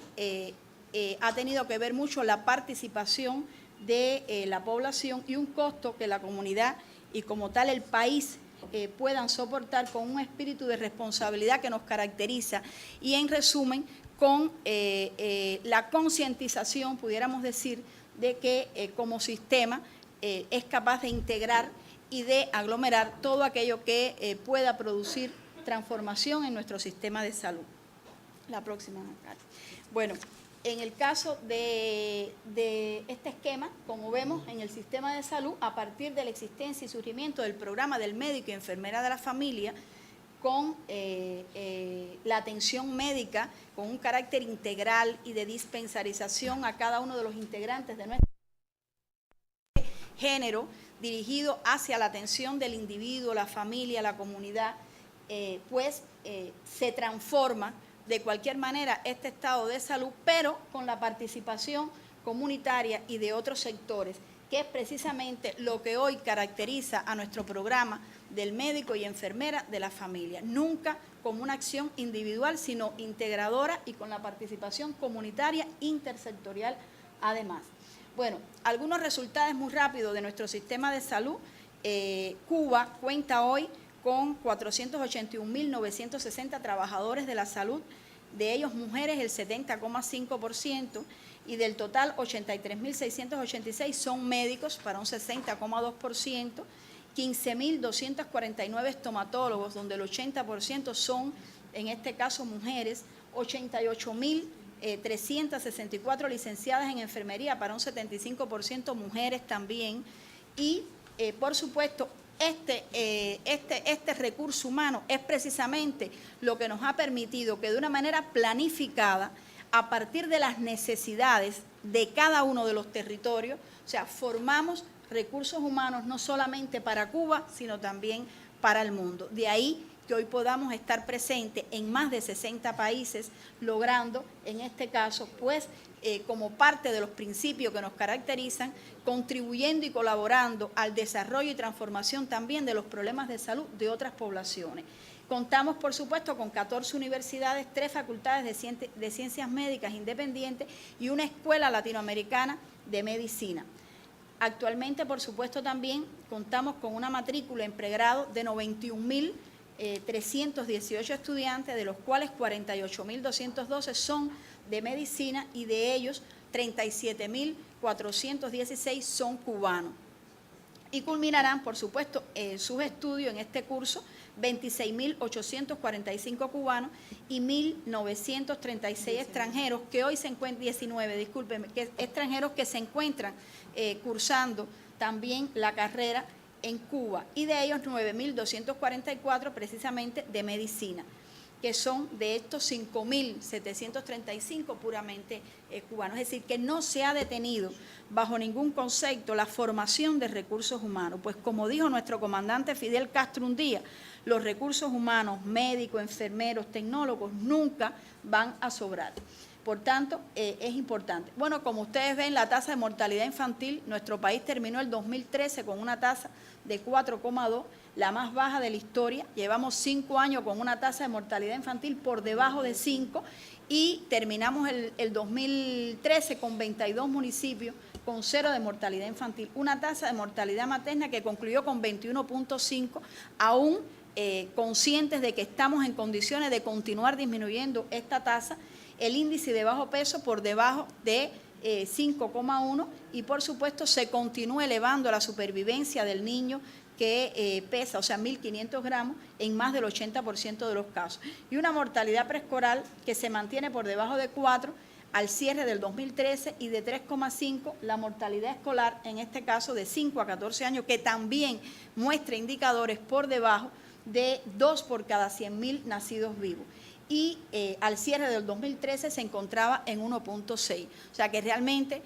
ha tenido que ver mucho la participación de la población y un costo que la comunidad y como tal el país puedan soportar con un espíritu de responsabilidad que nos caracteriza y en resumen con la concientización, pudiéramos decir, de que como sistema es capaz de integrar y de aglomerar todo aquello que pueda producir transformación en nuestro sistema de salud. La próxima, alcalde. Bueno, en el caso de este esquema, como vemos en el sistema de salud, a partir de la existencia y surgimiento del programa del médico y enfermera de la familia, con la atención médica, con un carácter integral y de dispensarización a cada uno de los integrantes de nuestro género, dirigido hacia la atención del individuo, la familia, la comunidad, se transforma de cualquier manera este estado de salud, pero con la participación comunitaria y de otros sectores, que es precisamente lo que hoy caracteriza a nuestro programa del médico y enfermera de la familia. Nunca como una acción individual, sino integradora y con la participación comunitaria intersectorial además. Bueno, algunos resultados muy rápidos de nuestro sistema de salud. Cuba cuenta hoy con 481.960 trabajadores de la salud, de ellos mujeres el 70,5%, y del total 83.686 son médicos para un 60,2%, 15.249 estomatólogos, donde el 80% son, en este caso, mujeres, 88.364 licenciadas en enfermería para un 75% mujeres también, y por supuesto, este recurso humano es precisamente lo que nos ha permitido que de una manera planificada, a partir de las necesidades de cada uno de los territorios, o sea, formamos recursos humanos no solamente para Cuba, sino también para el mundo. De ahí que hoy podamos estar presentes en más de 60 países, logrando, en este caso, como parte de los principios que nos caracterizan, contribuyendo y colaborando al desarrollo y transformación también de los problemas de salud de otras poblaciones. Contamos, por supuesto, con 14 universidades, 3 facultades de ciencias médicas independientes y una escuela latinoamericana de medicina. Actualmente, por supuesto, también contamos con una matrícula en pregrado de 91.318 estudiantes, de los cuales 48.212 son de medicina y de ellos 37.416 son cubanos. Y culminarán, por supuesto, sus estudios en este curso 26.845 cubanos y 1.936 extranjeros que hoy se encuentran, extranjeros que se encuentran cursando también la carrera en Cuba, y de ellos 9.244 precisamente de medicina, que son de estos 5.735 puramente cubanos. Es decir, que no se ha detenido bajo ningún concepto la formación de recursos humanos, pues como dijo nuestro comandante Fidel Castro un día, los recursos humanos, médicos, enfermeros, tecnólogos, nunca van a sobrar. Por tanto, es importante. Bueno, como ustedes ven, la tasa de mortalidad infantil, nuestro país terminó el 2013 con una tasa de 4,2, la más baja de la historia. Llevamos 5 años con una tasa de mortalidad infantil por debajo de 5 y terminamos el 2013 con 22 municipios con 0 de mortalidad infantil. Una tasa de mortalidad materna que concluyó con 21,5, aún conscientes de que estamos en condiciones de continuar disminuyendo esta tasa. El índice de bajo peso por debajo de 5,1 y por supuesto se continúa elevando la supervivencia del niño que pesa, o sea, 1.500 gramos en más del 80% de los casos. Y una mortalidad preescolar que se mantiene por debajo de 4 al cierre del 2013 y de 3,5 la mortalidad escolar, en este caso de 5 a 14 años, que también muestra indicadores por debajo de 2 por cada 100.000 nacidos vivos. Y al cierre del 2013 se encontraba en 1,6. O sea que realmente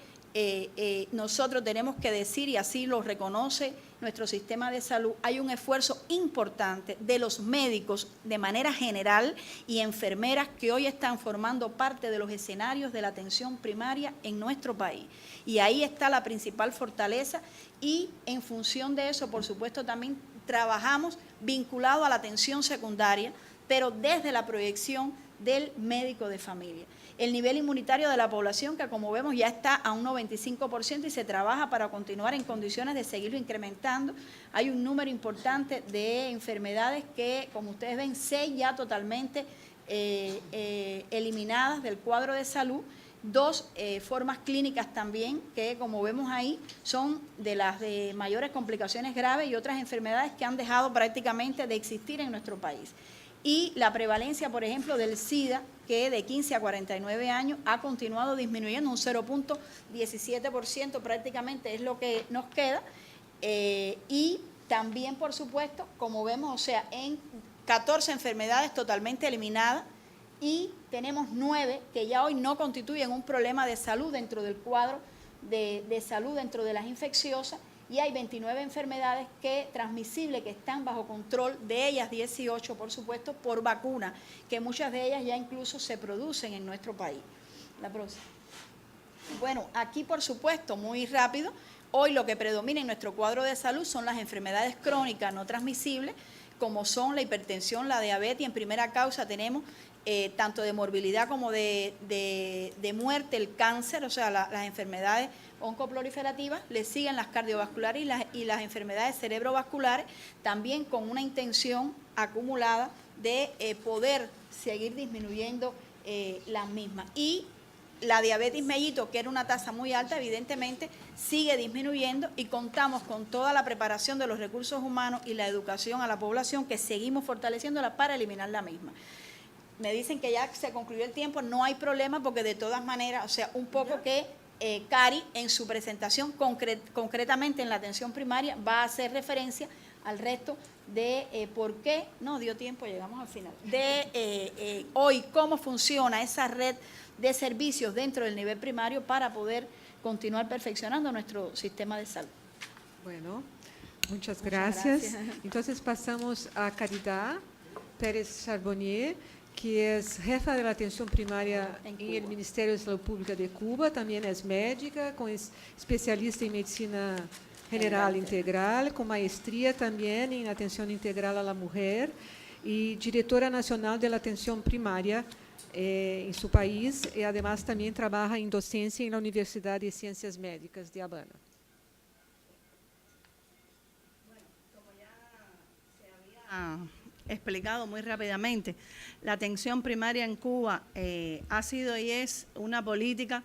nosotros tenemos que decir, y así lo reconoce nuestro sistema de salud, hay un esfuerzo importante de los médicos de manera general y enfermeras que hoy están formando parte de los escenarios de la atención primaria en nuestro país. Y ahí está la principal fortaleza y en función de eso, por supuesto, también trabajamos vinculado a la atención secundaria, pero desde la proyección del médico de familia. El nivel inmunitario de la población, que como vemos ya está a un 95% y se trabaja para continuar en condiciones de seguirlo incrementando. Hay un número importante de enfermedades que, como ustedes ven, 6 ya totalmente eliminadas del cuadro de salud. 2 formas clínicas también, que como vemos ahí, son de las de mayores complicaciones graves y otras enfermedades que han dejado prácticamente de existir en nuestro país. y la prevalencia, por ejemplo, del SIDA, que de 15 a 49 años ha continuado disminuyendo un 0.17%, prácticamente es lo que nos queda, y también, por supuesto, como vemos, o sea, en 14 enfermedades totalmente eliminadas, y tenemos 9 que ya hoy no constituyen un problema de salud dentro del cuadro de salud dentro de las infecciosas, y hay 29 enfermedades transmisibles que están bajo control, de ellas 18, por supuesto, por vacuna, que muchas de ellas ya incluso se producen en nuestro país. La próxima. Bueno, aquí, por supuesto, muy rápido, hoy lo que predomina en nuestro cuadro de salud son las enfermedades crónicas no transmisibles, como son la hipertensión, la diabetes, y en primera causa tenemos tanto de morbilidad como de muerte, el cáncer, o sea, las enfermedades oncoproliferativas, le siguen las cardiovasculares y las enfermedades cerebrovasculares, también con una intención acumulada de poder seguir disminuyendo las mismas. Y la diabetes mellito, que era una tasa muy alta, evidentemente sigue disminuyendo, y contamos con toda la preparación de los recursos humanos y la educación a la población, que seguimos fortaleciéndola para eliminar la misma. Me dicen que ya se concluyó el tiempo, no hay problema, porque de todas maneras, o sea, un poco que Cari en su presentación, concretamente en la atención primaria, va a hacer referencia al resto de por qué, no dio tiempo, llegamos al final, de hoy cómo funciona esa red de servicios dentro del nivel primario para poder continuar perfeccionando nuestro sistema de salud. Bueno, muchas gracias. Entonces pasamos a Caridad Pérez Charbonnier, que es jefa de la atención primaria en el Ministerio de Salud Pública de Cuba. También es médica, especialista en medicina general integral, con maestría también en atención integral a la mujer, y directora nacional de la atención primaria en su país, y además también trabaja en docencia en la Universidad de Ciencias Médicas de Habana. Bueno, como ya se había explicado muy rápidamente, la atención primaria en Cuba ha sido y es una política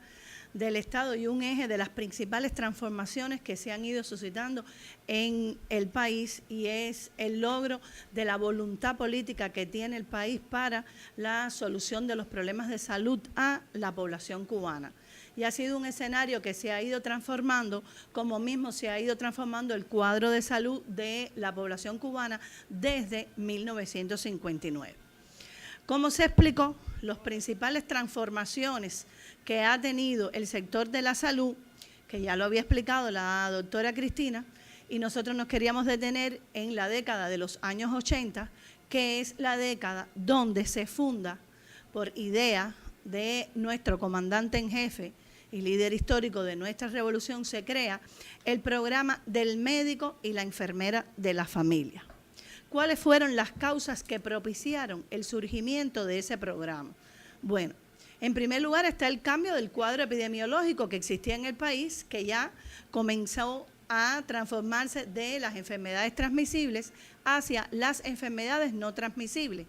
del Estado y un eje de las principales transformaciones que se han ido suscitando en el país, y es el logro de la voluntad política que tiene el país para la solución de los problemas de salud a la población cubana. Y ha sido un escenario que se ha ido transformando, como mismo se ha ido transformando el cuadro de salud de la población cubana desde 1959. Como se explicó, las principales transformaciones que ha tenido el sector de la salud, que ya lo había explicado la doctora Cristina, y nosotros nos queríamos detener en la década de los años 80, que es la década donde se funda, por idea de nuestro comandante en jefe y líder histórico de nuestra revolución, se crea el programa del médico y la enfermera de la familia. ¿Cuáles fueron las causas que propiciaron el surgimiento de ese programa? Bueno, en primer lugar está el cambio del cuadro epidemiológico que existía en el país, que ya comenzó a transformarse de las enfermedades transmisibles hacia las enfermedades no transmisibles.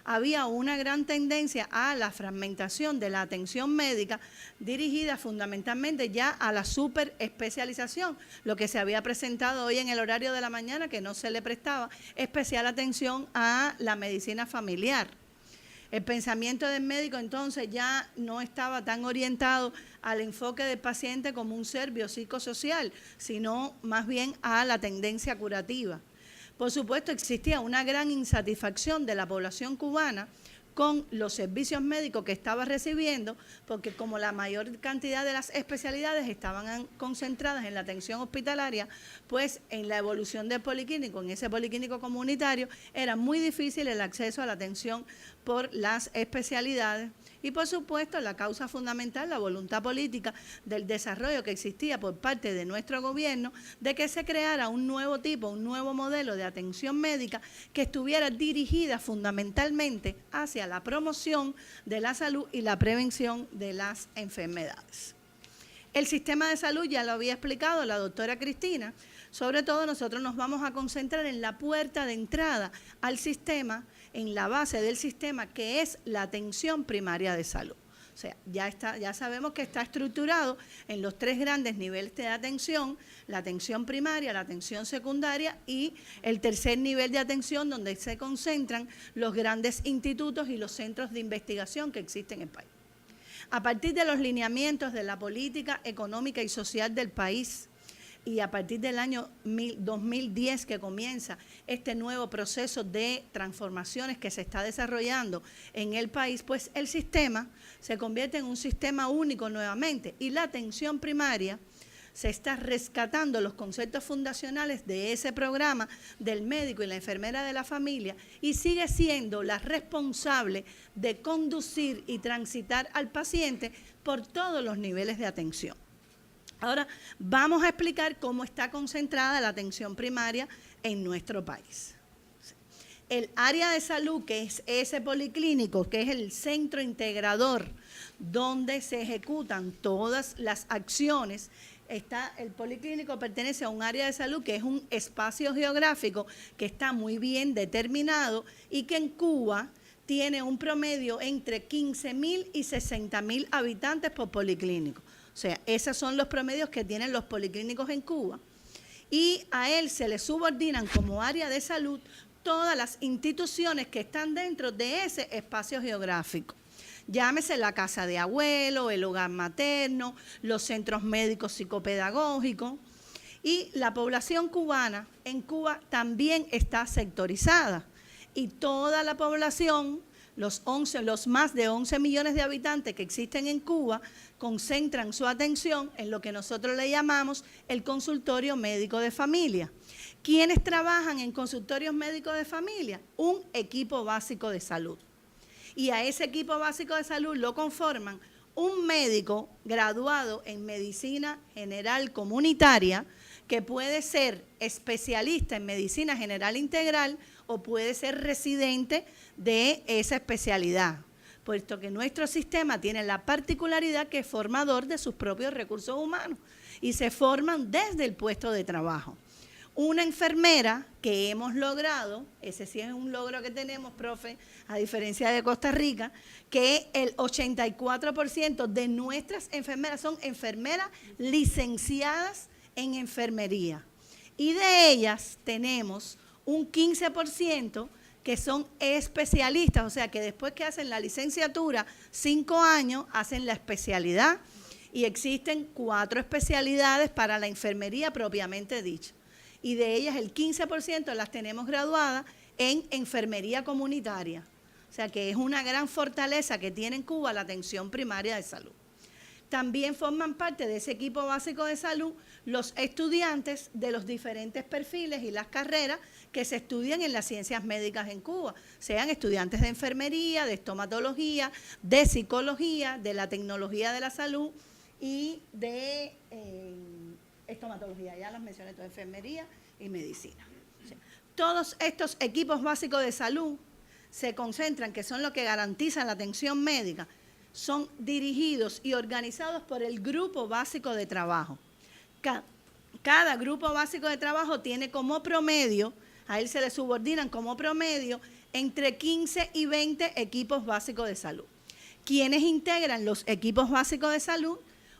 Había una gran tendencia a la fragmentación de la atención médica, dirigida fundamentalmente ya a la superespecialización, lo que se había presentado hoy en el horario de la mañana, que no se le prestaba especial atención a la medicina familiar. El pensamiento del médico entonces ya no estaba tan orientado al enfoque del paciente como un ser biopsicosocial, sino más bien a la tendencia curativa. Por supuesto, existía una gran insatisfacción de la población cubana con los servicios médicos que estaba recibiendo, porque como la mayor cantidad de las especialidades estaban concentradas en la atención hospitalaria, pues en la evolución del policlínico, en ese policlínico comunitario, era muy difícil el acceso a la atención por las especialidades. Y por supuesto, la causa fundamental, la voluntad política del desarrollo que existía por parte de nuestro gobierno, de que se creara un nuevo tipo, un nuevo modelo de atención médica que estuviera dirigida fundamentalmente hacia la promoción de la salud y la prevención de las enfermedades. El sistema de salud ya lo había explicado la doctora Cristina. Sobre todo nosotros nos vamos a concentrar en la puerta de entrada al sistema, en la base del sistema, que es la atención primaria de salud. O sea, ya sabemos que está estructurado en los 3 grandes niveles de atención, la atención primaria, la atención secundaria y el tercer nivel de atención donde se concentran los grandes institutos y los centros de investigación que existen en el país. A partir de los lineamientos de la política económica y social del país, y a partir del año 2010 que comienza este nuevo proceso de transformaciones que se está desarrollando en el país, pues el sistema se convierte en un sistema único nuevamente y la atención primaria se está rescatando los conceptos fundacionales de ese programa del médico y la enfermera de la familia y sigue siendo la responsable de conducir y transitar al paciente por todos los niveles de atención. Ahora vamos a explicar cómo está concentrada la atención primaria en nuestro país. El área de salud, que es ese policlínico, que es el centro integrador donde se ejecutan todas las acciones, el policlínico pertenece a un área de salud que es un espacio geográfico que está muy bien determinado y que en Cuba tiene un promedio entre 15.000 y 60.000 habitantes por policlínico. O sea, esos son los promedios que tienen los policlínicos en Cuba. Y a él se le subordinan como área de salud todas las instituciones que están dentro de ese espacio geográfico. Llámese la casa de abuelo, el hogar materno, los centros médicos psicopedagógicos. Y la población cubana en Cuba también está sectorizada. Y toda la población, los más de 11 millones de habitantes que existen en Cuba, concentran su atención en lo que nosotros le llamamos el consultorio médico de familia. ¿Quiénes trabajan en consultorios médicos de familia? Un equipo básico de salud. Y a ese equipo básico de salud lo conforman un médico graduado en medicina general comunitaria, que puede ser especialista en medicina general integral o puede ser residente de esa especialidad, puesto que nuestro sistema tiene la particularidad que es formador de sus propios recursos humanos y se forman desde el puesto de trabajo. Una enfermera que hemos logrado, ese sí es un logro que tenemos, profe, a diferencia de Costa Rica, que el 84% de nuestras enfermeras son enfermeras licenciadas en enfermería. Y de ellas tenemos un 15% que son especialistas, o sea que después que hacen la licenciatura, 5 años, hacen la especialidad y existen 4 especialidades para la enfermería propiamente dicha. Y de ellas el 15% las tenemos graduadas en enfermería comunitaria. O sea que es una gran fortaleza que tiene en Cuba la atención primaria de salud. También forman parte de ese equipo básico de salud los estudiantes de los diferentes perfiles y las carreras que se estudian en las ciencias médicas en Cuba, sean estudiantes de enfermería, de estomatología, de psicología, de la tecnología de la salud y de estomatología, ya las mencioné, toda enfermería y medicina. O sea, todos estos equipos básicos de salud se concentran, que son los que garantizan la atención médica, son dirigidos y organizados por el grupo básico de trabajo. Cada grupo básico de trabajo tiene como promedio, a él se le subordinan como promedio, entre 15 y 20 equipos básicos de salud. ¿Quiénes integran los equipos básicos de salud?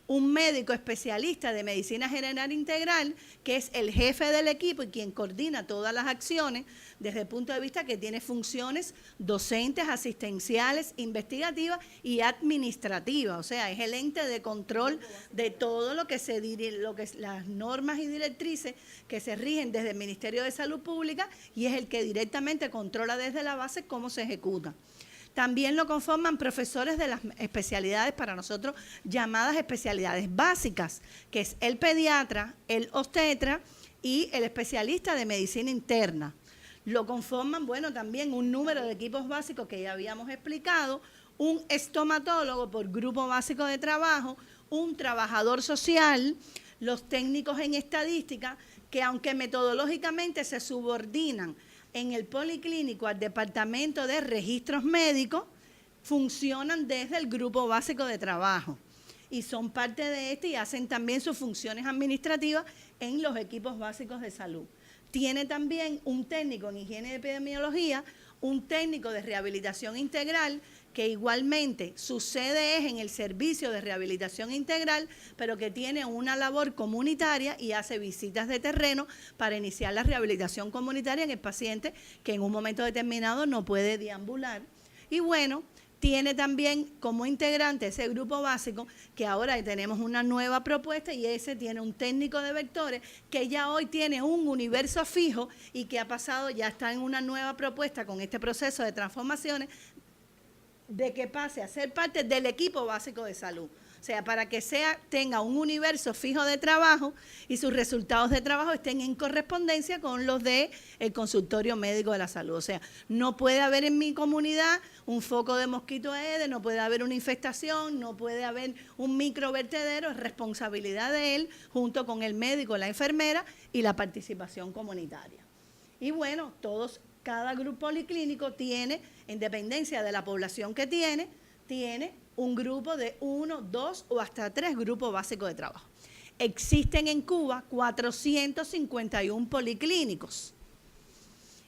Un médico especialista de medicina general integral, que es el jefe del equipo y quien coordina todas las acciones desde el punto de vista que tiene funciones docentes, asistenciales, investigativas y administrativas. O sea, es el ente de control de todo lo que las normas y directrices que se rigen desde el Ministerio de Salud Pública y es el que directamente controla desde la base cómo se ejecuta. También lo conforman profesores de las especialidades, para nosotros llamadas especialidades básicas, que es el pediatra, el obstetra y el especialista de medicina interna. Lo conforman, bueno, también un número de equipos básicos que ya habíamos explicado, un estomatólogo por grupo básico de trabajo, un trabajador social, los técnicos en estadística, que aunque metodológicamente se subordinan en el policlínico al departamento de registros médicos, funcionan desde el grupo básico de trabajo y son parte de este y hacen también sus funciones administrativas en los equipos básicos de salud. Tiene también un técnico en higiene y epidemiología, un técnico de rehabilitación integral, que igualmente su sede es en el Servicio de Rehabilitación Integral, pero que tiene una labor comunitaria y hace visitas de terreno para iniciar la rehabilitación comunitaria en el paciente que en un momento determinado no puede deambular. Y bueno, tiene también como integrante ese grupo básico que ahora tenemos una nueva propuesta y ese tiene un técnico de vectores que ya hoy tiene un universo fijo y que ha pasado, ya está en una nueva propuesta con este proceso de transformaciones de que pase a ser parte del equipo básico de salud. O sea, para que tenga un universo fijo de trabajo y sus resultados de trabajo estén en correspondencia con los del consultorio médico de la salud. O sea, no puede haber en mi comunidad un foco de mosquito Aedes, no puede haber una infestación, no puede haber un microvertedero, es responsabilidad de él junto con el médico, la enfermera y la participación comunitaria. Y bueno, cada grupo policlínico tiene, en dependencia de la población que tiene un grupo de 1, 2 o hasta 3 grupos básicos de trabajo. Existen en Cuba 451 policlínicos.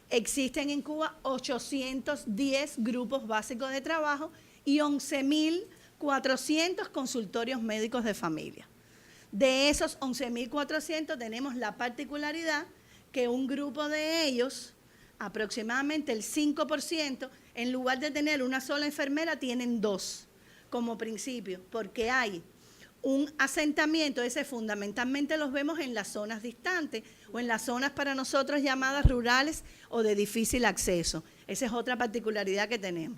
Existen en Cuba 810 grupos básicos de trabajo y 11.400 consultorios médicos de familia. De esos 11.400 tenemos la particularidad que un grupo de ellos, aproximadamente el 5%, en lugar de tener una sola enfermera, tienen 2 como principio, porque hay un asentamiento, ese fundamentalmente los vemos en las zonas distantes o en las zonas para nosotros llamadas rurales o de difícil acceso. Esa es otra particularidad que tenemos.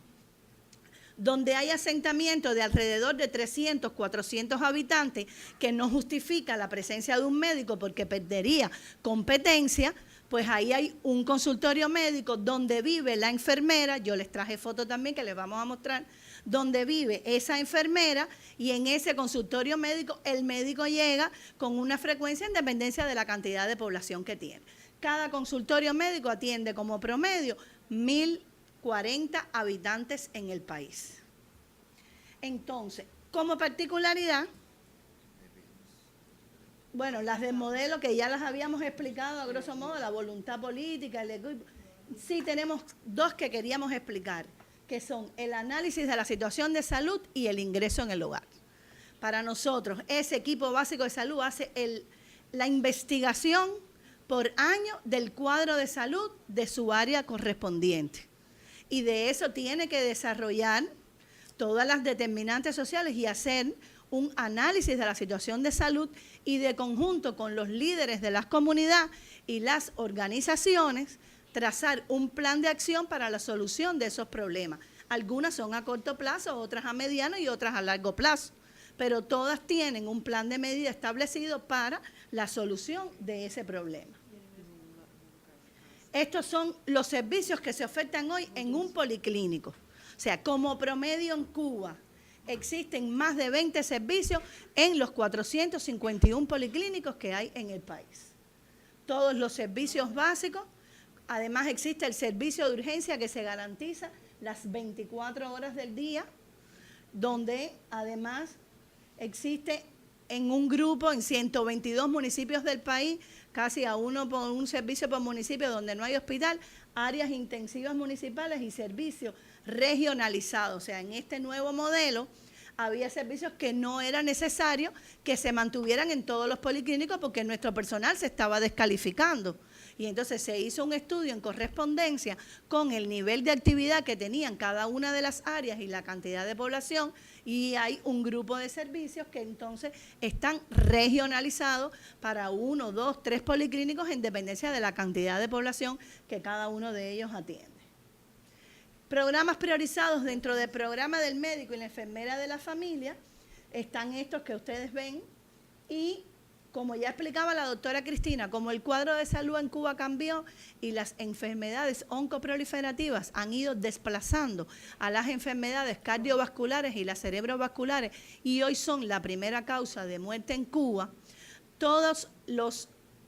Donde hay asentamiento de alrededor de 300, 400 habitantes, que no justifica la presencia de un médico porque perdería competencia, pues ahí hay un consultorio médico donde vive la enfermera, yo les traje fotos también que les vamos a mostrar, donde vive esa enfermera y en ese consultorio médico el médico llega con una frecuencia en dependencia de la cantidad de población que tiene. Cada consultorio médico atiende como promedio 1.040 habitantes en el país. Entonces, como particularidad, bueno, las del modelo que ya las habíamos explicado a grosso modo, la voluntad política, sí tenemos 2 que queríamos explicar, que son el análisis de la situación de salud y el ingreso en el hogar. Para nosotros, ese equipo básico de salud hace la investigación por año del cuadro de salud de su área correspondiente. Y de eso tiene que desarrollar todas las determinantes sociales y hacer un análisis de la situación de salud y de conjunto con los líderes de las comunidades y las organizaciones, trazar un plan de acción para la solución de esos problemas. Algunas son a corto plazo, otras a mediano y otras a largo plazo, pero todas tienen un plan de medida establecido para la solución de ese problema. Estos son los servicios que se ofertan hoy en un policlínico. O sea, como promedio en Cuba existen más de 20 servicios en los 451 policlínicos que hay en el país. Todos los servicios básicos. Además existe el servicio de urgencia que se garantiza las 24 horas del día, donde además existe en un grupo en 122 municipios del país, casi a uno por un servicio por municipio donde no hay hospital, áreas intensivas municipales y servicios regionalizados. O sea, en este nuevo modelo había servicios que no era necesario que se mantuvieran en todos los policlínicos porque nuestro personal se estaba descalificando. Y entonces se hizo un estudio en correspondencia con el nivel de actividad que tenían cada una de las áreas y la cantidad de población, y hay un grupo de servicios que entonces están regionalizados para 1, 2, 3 policlínicos en dependencia de la cantidad de población que cada uno de ellos atiende. Programas priorizados dentro del programa del médico y la enfermera de la familia están estos que ustedes ven, y como ya explicaba la doctora Cristina, como el cuadro de salud en Cuba cambió y las enfermedades oncoproliferativas han ido desplazando a las enfermedades cardiovasculares y las cerebrovasculares y hoy son la primera causa de muerte en Cuba,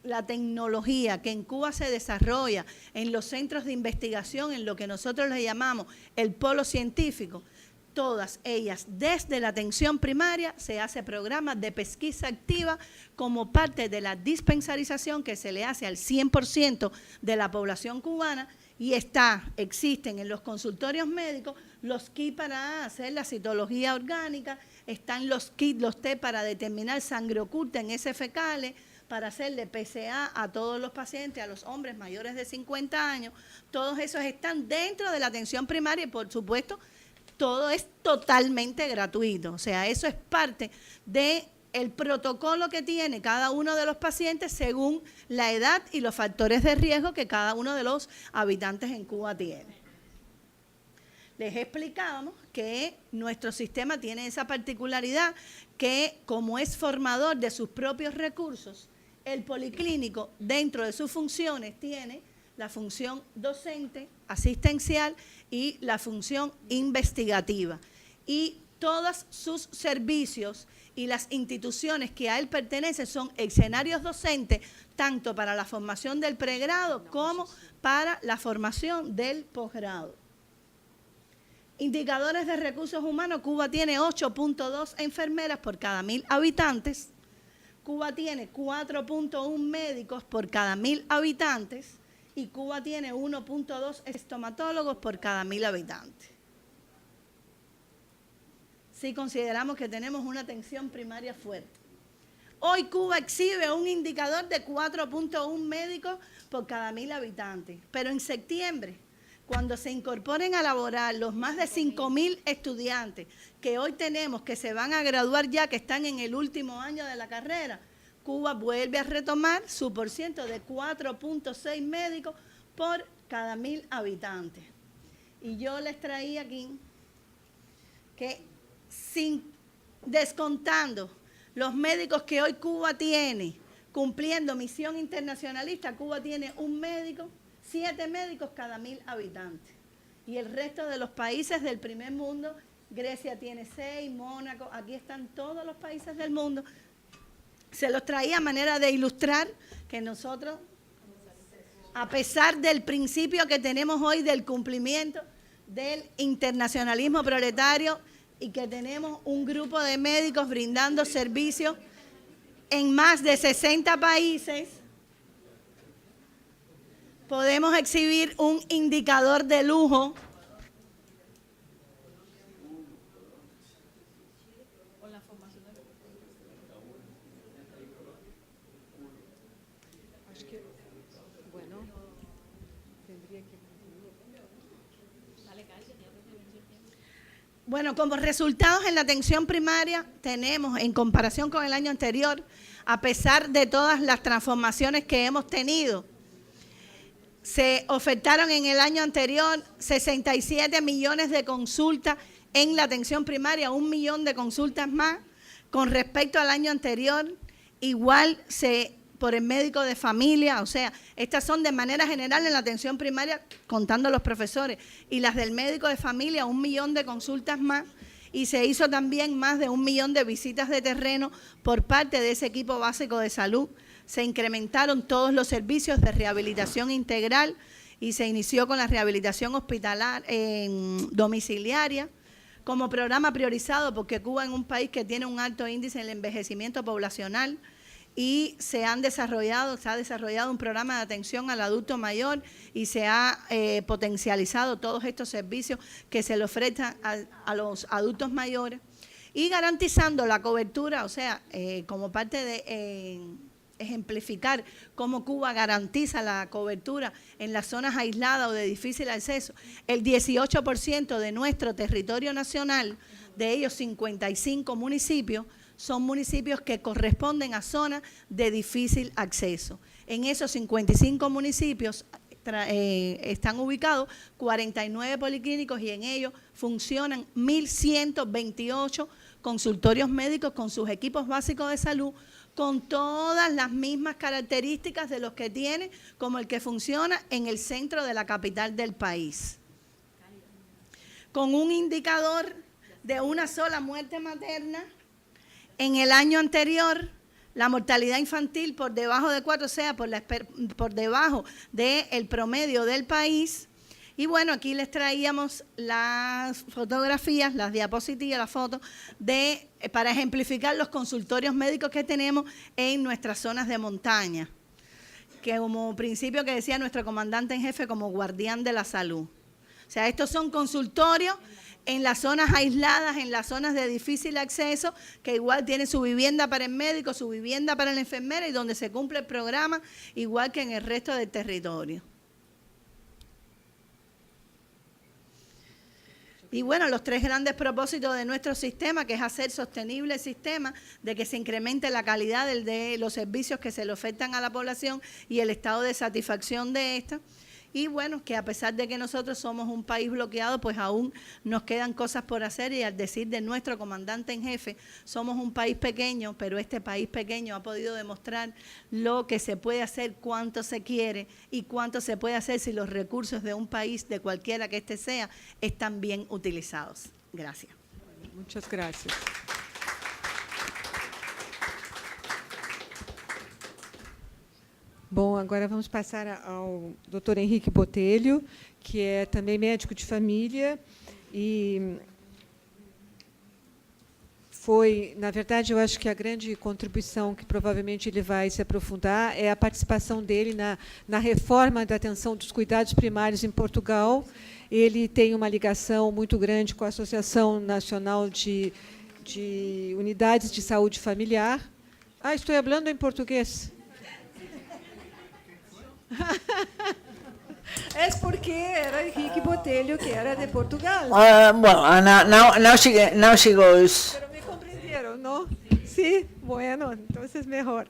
la tecnología que en Cuba se desarrolla en los centros de investigación, en lo que nosotros le llamamos el polo científico, todas ellas, desde la atención primaria, se hace programas de pesquisa activa como parte de la dispensarización que se le hace al 100% de la población cubana, y existen en los consultorios médicos los kits para hacer la citología orgánica, están los kits, los test para determinar sangre oculta en heces fecales, para hacerle PCA a todos los pacientes, a los hombres mayores de 50 años, todos esos están dentro de la atención primaria y, por supuesto, todo es totalmente gratuito. O sea, eso es parte del protocolo que tiene cada uno de los pacientes según la edad y los factores de riesgo que cada uno de los habitantes en Cuba tiene. Les explicábamos que nuestro sistema tiene esa particularidad que, como es formador de sus propios recursos, el policlínico dentro de sus funciones tiene la función docente, asistencial y la función investigativa. Y todos sus servicios y las instituciones que a él pertenecen son escenarios docentes, tanto para la formación del pregrado como para la formación del posgrado. Indicadores de recursos humanos, Cuba tiene 8.2 enfermeras por cada 1.000 habitantes, Cuba tiene 4.1 médicos por cada 1.000 habitantes, y Cuba tiene 1.2 estomatólogos por cada 1.000 habitantes. Sí consideramos que tenemos una atención primaria fuerte. Hoy Cuba exhibe un indicador de 4.1 médicos por cada 1.000 habitantes, pero en septiembre, cuando se incorporen a laborar los más de 5.000 estudiantes que hoy tenemos, que se van a graduar ya, que están en el último año de la carrera, Cuba vuelve a retomar su porciento de 4.6 médicos por cada 1.000 habitantes. Y yo les traía aquí que descontando los médicos que hoy Cuba tiene, cumpliendo misión internacionalista, Cuba tiene 7 médicos cada 1.000 habitantes. Y el resto de los países del primer mundo, Grecia tiene 6, Mónaco, aquí están todos los países del mundo. Se los traía a manera de ilustrar que nosotros, a pesar del principio que tenemos hoy del cumplimiento del internacionalismo proletario y que tenemos un grupo de médicos brindando servicios en más de 60 países, podemos exhibir un indicador de lujo Bueno, como resultados en la atención primaria tenemos, en comparación con el año anterior, a pesar de todas las transformaciones que hemos tenido, se ofertaron en el año anterior 67 millones de consultas en la atención primaria, 1 millón de consultas más con respecto al año anterior. Igual por el médico de familia, o sea, estas son de manera general en la atención primaria, contando los profesores, y las del médico de familia, 1 millón de consultas más, y se hizo también más de 1 millón de visitas de terreno por parte de ese equipo básico de salud. Se incrementaron todos los servicios de rehabilitación integral y se inició con la rehabilitación hospitalaria domiciliaria como programa priorizado, porque Cuba es un país que tiene un alto índice en el envejecimiento poblacional, y se ha desarrollado un programa de atención al adulto mayor y se ha potencializado todos estos servicios que se le ofrecen a los adultos mayores, y garantizando la cobertura, o sea, como parte de ejemplificar cómo Cuba garantiza la cobertura en las zonas aisladas o de difícil acceso. El 18% de nuestro territorio nacional, de ellos 55 municipios, son municipios que corresponden a zonas de difícil acceso. En esos 55 municipios están ubicados 49 policlínicos y en ellos funcionan 1.128 consultorios médicos con sus equipos básicos de salud, con todas las mismas características de los que tiene como el que funciona en el centro de la capital del país. Con un indicador de una sola muerte materna. En el año anterior, la mortalidad infantil por debajo de 4, o sea, por debajo del promedio del país. Y bueno, aquí les traíamos las fotografías, las diapositivas, las fotos, para ejemplificar los consultorios médicos que tenemos en nuestras zonas de montaña, que como principio que decía nuestro comandante en jefe, como guardián de la salud. O sea, estos son consultorios en las zonas aisladas, en las zonas de difícil acceso, que igual tiene su vivienda para el médico, su vivienda para la enfermera y donde se cumple el programa, igual que en el resto del territorio. Y bueno, los 3 grandes propósitos de nuestro sistema, que es hacer sostenible el sistema, de que se incremente la calidad de los servicios que se le ofertan a la población y el estado de satisfacción de esta. Y bueno, que a pesar de que nosotros somos un país bloqueado, pues aún nos quedan cosas por hacer y al decir de nuestro comandante en jefe, somos un país pequeño, pero este país pequeño ha podido demostrar lo que se puede hacer, cuánto se quiere y cuánto se puede hacer si los recursos de un país, de cualquiera que este sea, están bien utilizados. Gracias. Muchas gracias. Bom, agora vamos passar ao Dr. Henrique Botelho, que é também médico de família e foi, na verdade, eu acho que a grande contribuição que provavelmente ele vai se aprofundar é a participação dele na reforma da atenção dos cuidados primários em Portugal. Ele tem uma ligação muito grande com a Associação Nacional de Unidades de Saúde Familiar. Ah, estou falando em português. É porque era Henrique Botelho, que era de Portugal. Now she goes. Pero me comprendieron, ¿no? Sí, bueno, entonces mejor.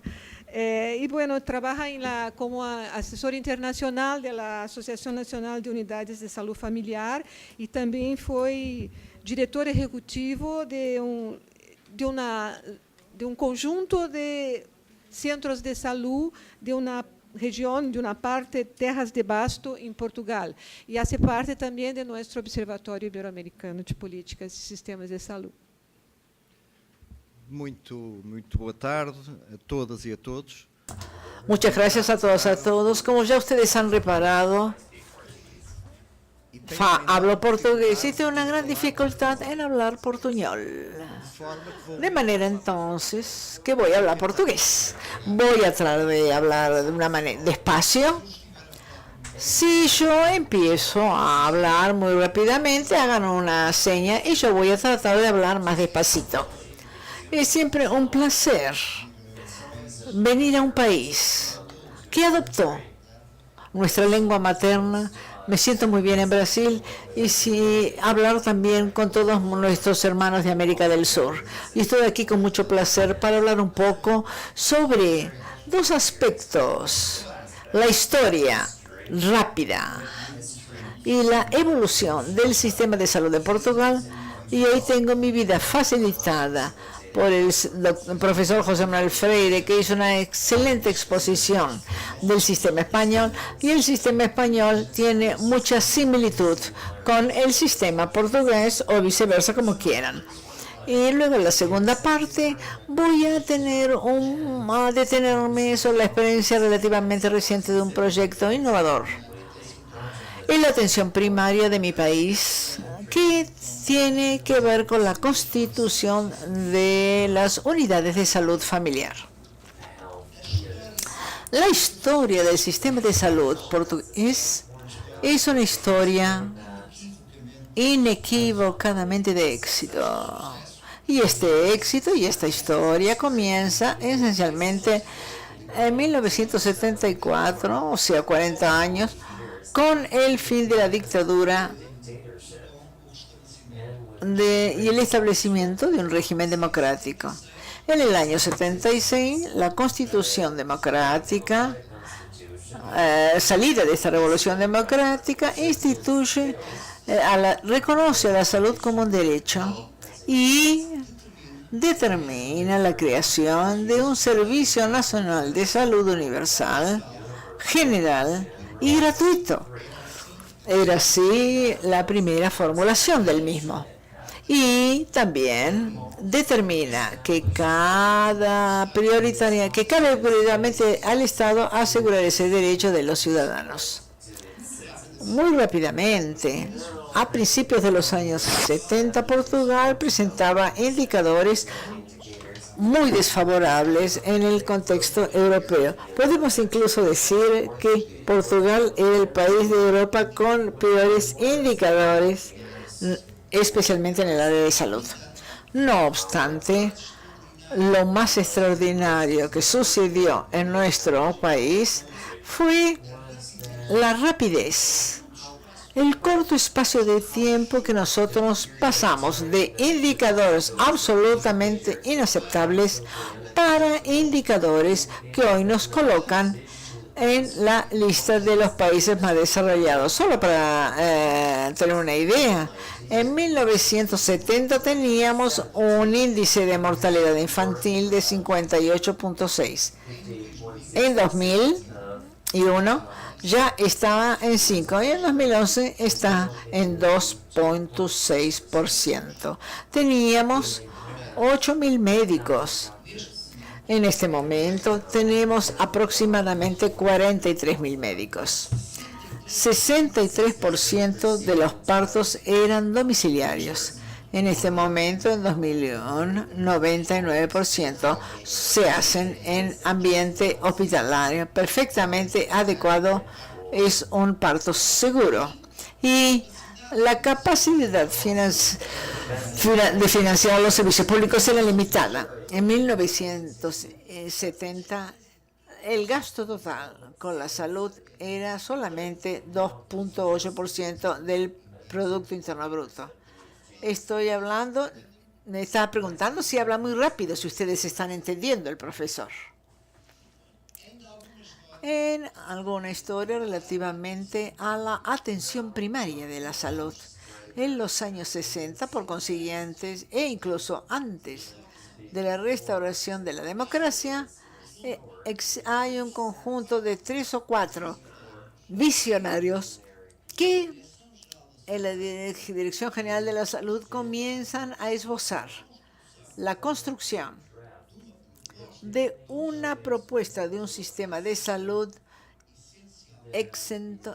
Y bueno, trabaja como asesor internacional de la Asociación Nacional de Unidades de Salud Familiar y también fue director ejecutivo de un conjunto de centros de salud de una região, de uma parte, Terras de Basto, em Portugal. E hace parte também de nosso Observatório Ibero-Americano de Políticas e Sistemas de Saúde. Muito boa tarde a todas e a todos. Muchas gracias a todas y a todos. Como ya ustedes han reparado, hablo portugués y tengo una gran dificultad en hablar portuñol. De manera entonces que voy a hablar portugués. Voy a tratar de hablar de una manera despacio. Si yo empiezo a hablar muy rápidamente, hagan una seña y yo voy a tratar de hablar más despacito. Es siempre un placer venir a un país que adoptó nuestra lengua materna. Me siento muy bien en Brasil y hablar también con todos nuestros hermanos de América del Sur. Y estoy aquí con mucho placer para hablar un poco sobre 2 aspectos: la historia rápida y la evolución del sistema de salud de Portugal. Y hoy tengo mi vida facilitada por el profesor José Manuel Freire, que hizo una excelente exposición del sistema español, y el sistema español tiene mucha similitud con el sistema portugués o viceversa, como quieran. Y luego en la segunda parte voy a detenerme sobre la experiencia relativamente reciente de un proyecto innovador en la atención primaria de mi país, que tiene que ver con la constitución de las unidades de salud familiar. La historia del sistema de salud portugués es una historia inequívocamente de éxito. Y este éxito y esta historia comienza esencialmente en 1974, o sea, 40 años, con el fin de la dictadura y el establecimiento de un régimen democrático. En el año 76, la Constitución Democrática, salida de esta revolución democrática, reconoce a la salud como un derecho y determina la creación de un Servicio Nacional de Salud Universal, general y gratuito. Era así la primera formulación del mismo. Y también determina que cabe prioritariamente al Estado asegurar ese derecho de los ciudadanos. Muy rápidamente, a principios de los años 70, Portugal presentaba indicadores muy desfavorables en el contexto europeo. Podemos incluso decir que Portugal era el país de Europa con peores indicadores, especialmente en el área de salud. No obstante, lo más extraordinario que sucedió en nuestro país fue la rapidez, el corto espacio de tiempo que nosotros pasamos de indicadores absolutamente inaceptables para indicadores que hoy nos colocan en la lista de los países más desarrollados. Solo para tener una idea, en 1970 teníamos un índice de mortalidad infantil de 58.6. En 2001 ya estaba en 5 y en 2011 está en 2.6%. Teníamos 8.000 médicos. En este momento tenemos aproximadamente 43.000 médicos. 63% de los partos eran domiciliarios. En este momento, en 2001, 99% se hacen en ambiente hospitalario, perfectamente adecuado, es un parto seguro. Y la capacidad de financiar los servicios públicos era limitada. En 1970, el gasto total con la salud era solamente 2.8% del Producto Interno Bruto. Estoy hablando, me estaba preguntando si habla muy rápido, si ustedes están entendiendo el profesor. En alguna historia relativamente a la atención primaria de la salud. En los años 60, por consiguiente, e incluso antes de la restauración de la democracia, hay un conjunto de 3 o 4 visionarios que en la Dirección General de la Salud comienzan a esbozar la construcción de una propuesta de un sistema de salud exento,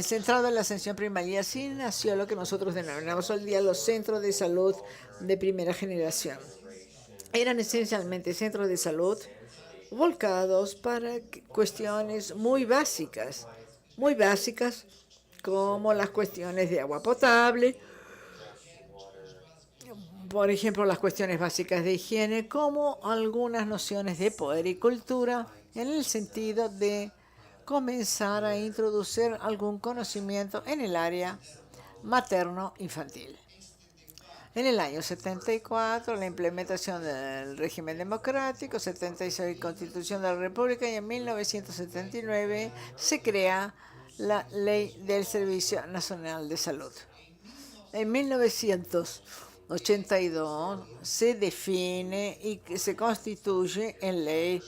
centrado en la atención primaria. Así nació lo que nosotros denominamos hoy día los centros de salud de primera generación. Eran esencialmente centros de salud volcados para cuestiones muy básicas como las cuestiones de agua potable, por ejemplo, las cuestiones básicas de higiene, como algunas nociones de poder y cultura, en el sentido de comenzar a introducir algún conocimiento en el área materno-infantil. En el año 74, la implementación del régimen democrático, 76, Constitución de la República, y en 1979 se crea la Ley del Servicio Nacional de Salud. En 1982 se define y se constituye en ley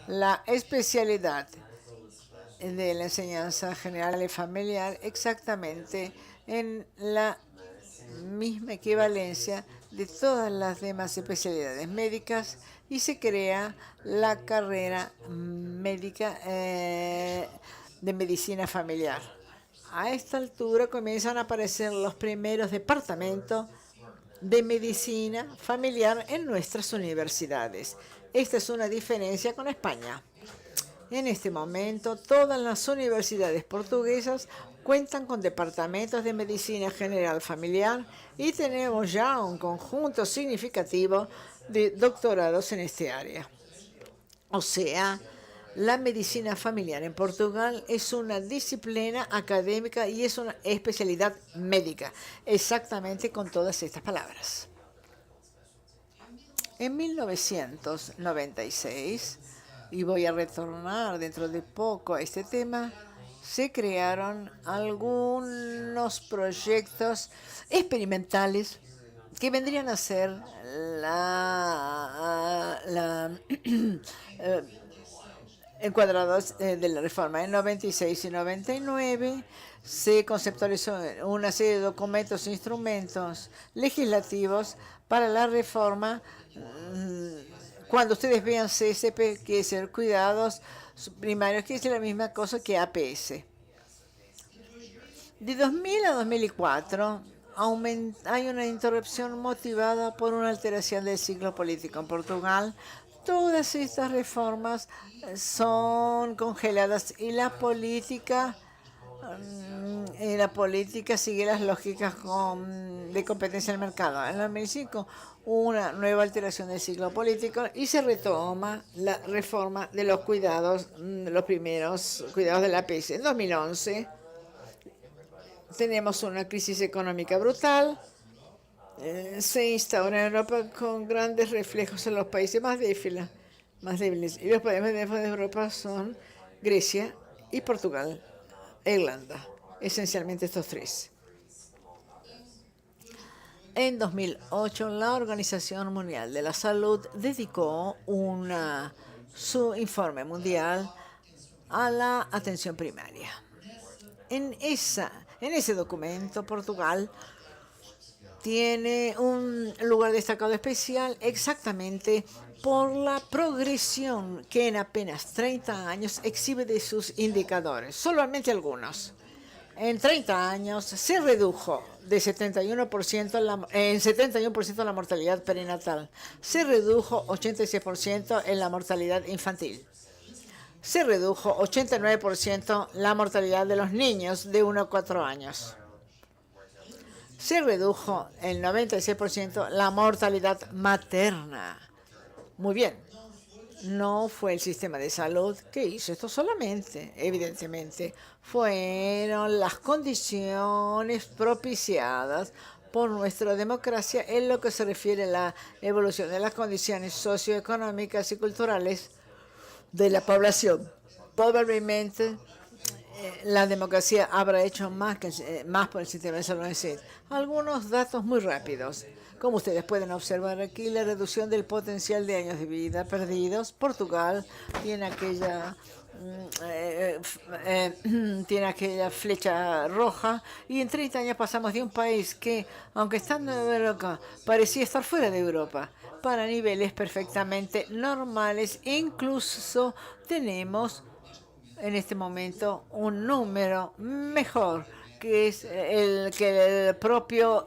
la especialidad de la enseñanza general y familiar, exactamente en la misma equivalencia de todas las demás especialidades médicas, y se crea la carrera médica de medicina familiar. A esta altura comienzan a aparecer los primeros departamentos de medicina familiar en nuestras universidades. Esta es una diferencia con España. En este momento, todas las universidades portuguesas cuentan con departamentos de medicina general familiar y tenemos ya un conjunto significativo de doctorados en este área. O sea, la medicina familiar en Portugal es una disciplina académica y es una especialidad médica, exactamente con todas estas palabras. En 1996, y voy a retornar dentro de poco a este tema, se crearon algunos proyectos experimentales que vendrían a ser encuadrados de la reforma. En 96 y 99 se conceptualizó una serie de documentos e instrumentos legislativos para la reforma cuando ustedes vean CSP, quiere decir cuidados primarios, quiere decir la misma cosa que APS. De 2000 a 2004 hay una interrupción motivada por una alteración del ciclo político en Portugal. Todas estas reformas son congeladas y la política sigue las lógicas de competencia del mercado. En el 2005 una nueva alteración del ciclo político y se retoma la reforma de los cuidados, los primeros cuidados de la APS. En 2011 tenemos una crisis económica brutal. Se instaura en Europa con grandes reflejos en los países más débiles. Y los países más débiles de Europa son Grecia y Portugal e Irlanda. Esencialmente estos tres. En 2008, la Organización Mundial de la Salud dedicó su informe mundial a la atención primaria. En ese documento, Portugal tiene un lugar destacado especial exactamente por la progresión que en apenas 30 años exhibe de sus indicadores, solamente algunos. En 30 años se redujo de 71% en 71% la mortalidad perinatal, se redujo 86% en la mortalidad infantil. Se redujo 89% la mortalidad de los niños de 1 a 4 años. Se redujo el 96% la mortalidad materna. Muy bien. No fue el sistema de salud que hizo esto solamente, evidentemente. Fueron las condiciones propiciadas por nuestra democracia en lo que se refiere a la evolución de las condiciones socioeconómicas y culturales de la población. Probablemente la democracia habrá hecho más por el sistema de salud en sí. Algunos datos muy rápidos. Como ustedes pueden observar aquí, la reducción del potencial de años de vida perdidos. Portugal tiene aquella flecha roja y en 30 años pasamos de un país que, aunque estando en Europa, parecía estar fuera de Europa, para niveles perfectamente normales. Incluso tenemos en este momento un número mejor que es el propio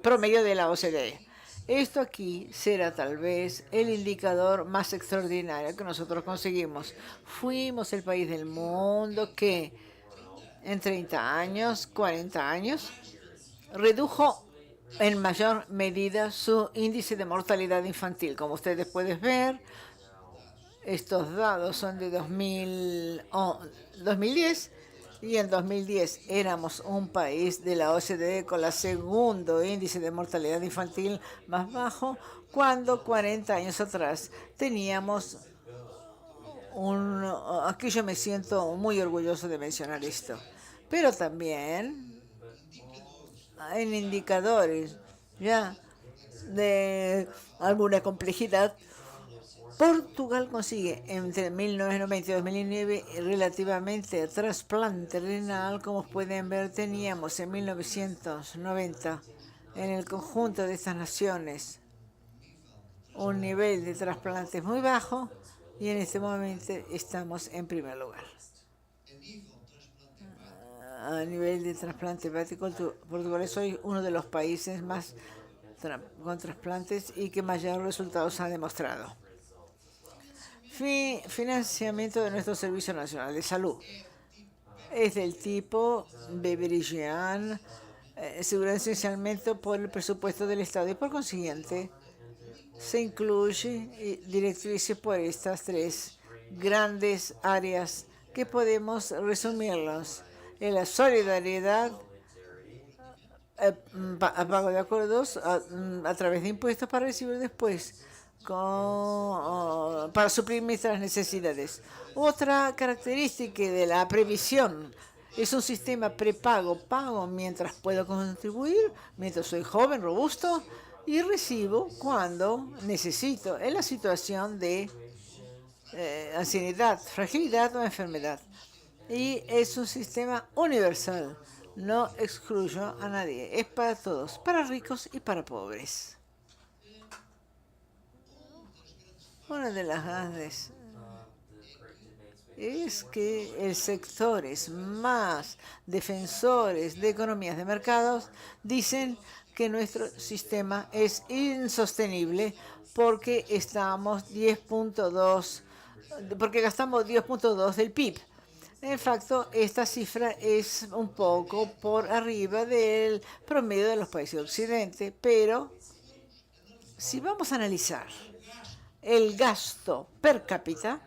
promedio de la OCDE. Esto aquí será tal vez el indicador más extraordinario que nosotros conseguimos. Fuimos el país del mundo que en 30 años, 40 años, redujo en mayor medida su índice de mortalidad infantil. Como ustedes pueden ver, estos datos son de 2010. Y en 2010 éramos un país de la OCDE con el segundo índice de mortalidad infantil más bajo, cuando 40 años atrás teníamos aquí yo me siento muy orgulloso de mencionar esto. Pero también en indicadores ya de alguna complejidad, Portugal consigue entre 1990 y 2009 relativamente trasplante renal. Como pueden ver, teníamos en 1990 en el conjunto de estas naciones un nivel de trasplantes muy bajo y en este momento estamos en primer lugar. A nivel de trasplante hepático, Portugal es hoy uno de los países más con trasplantes y que mayor resultados ha demostrado. Financiamiento de nuestro Servicio Nacional de Salud. Es del tipo Beberigian, asegurado esencialmente por el presupuesto del Estado y por consiguiente se incluye directrices por estas tres grandes áreas que podemos resumirlos en la solidaridad, pago de acuerdos a través de impuestos para recibir después para suplir nuestras necesidades. Otra característica de la previsión es un sistema prepago. Pago mientras puedo contribuir, mientras soy joven, robusto, y recibo cuando necesito, en la situación de ancianidad, fragilidad o enfermedad. Y es un sistema universal. No excluyo a nadie. Es para todos, para ricos y para pobres. Una de las grandes es que el sectores más defensores de economías de mercados dicen que nuestro sistema es insostenible porque porque gastamos 10.2 del PIB. En facto, esta cifra es un poco por arriba del promedio de los países de Occidente, pero si vamos a analizar el gasto per cápita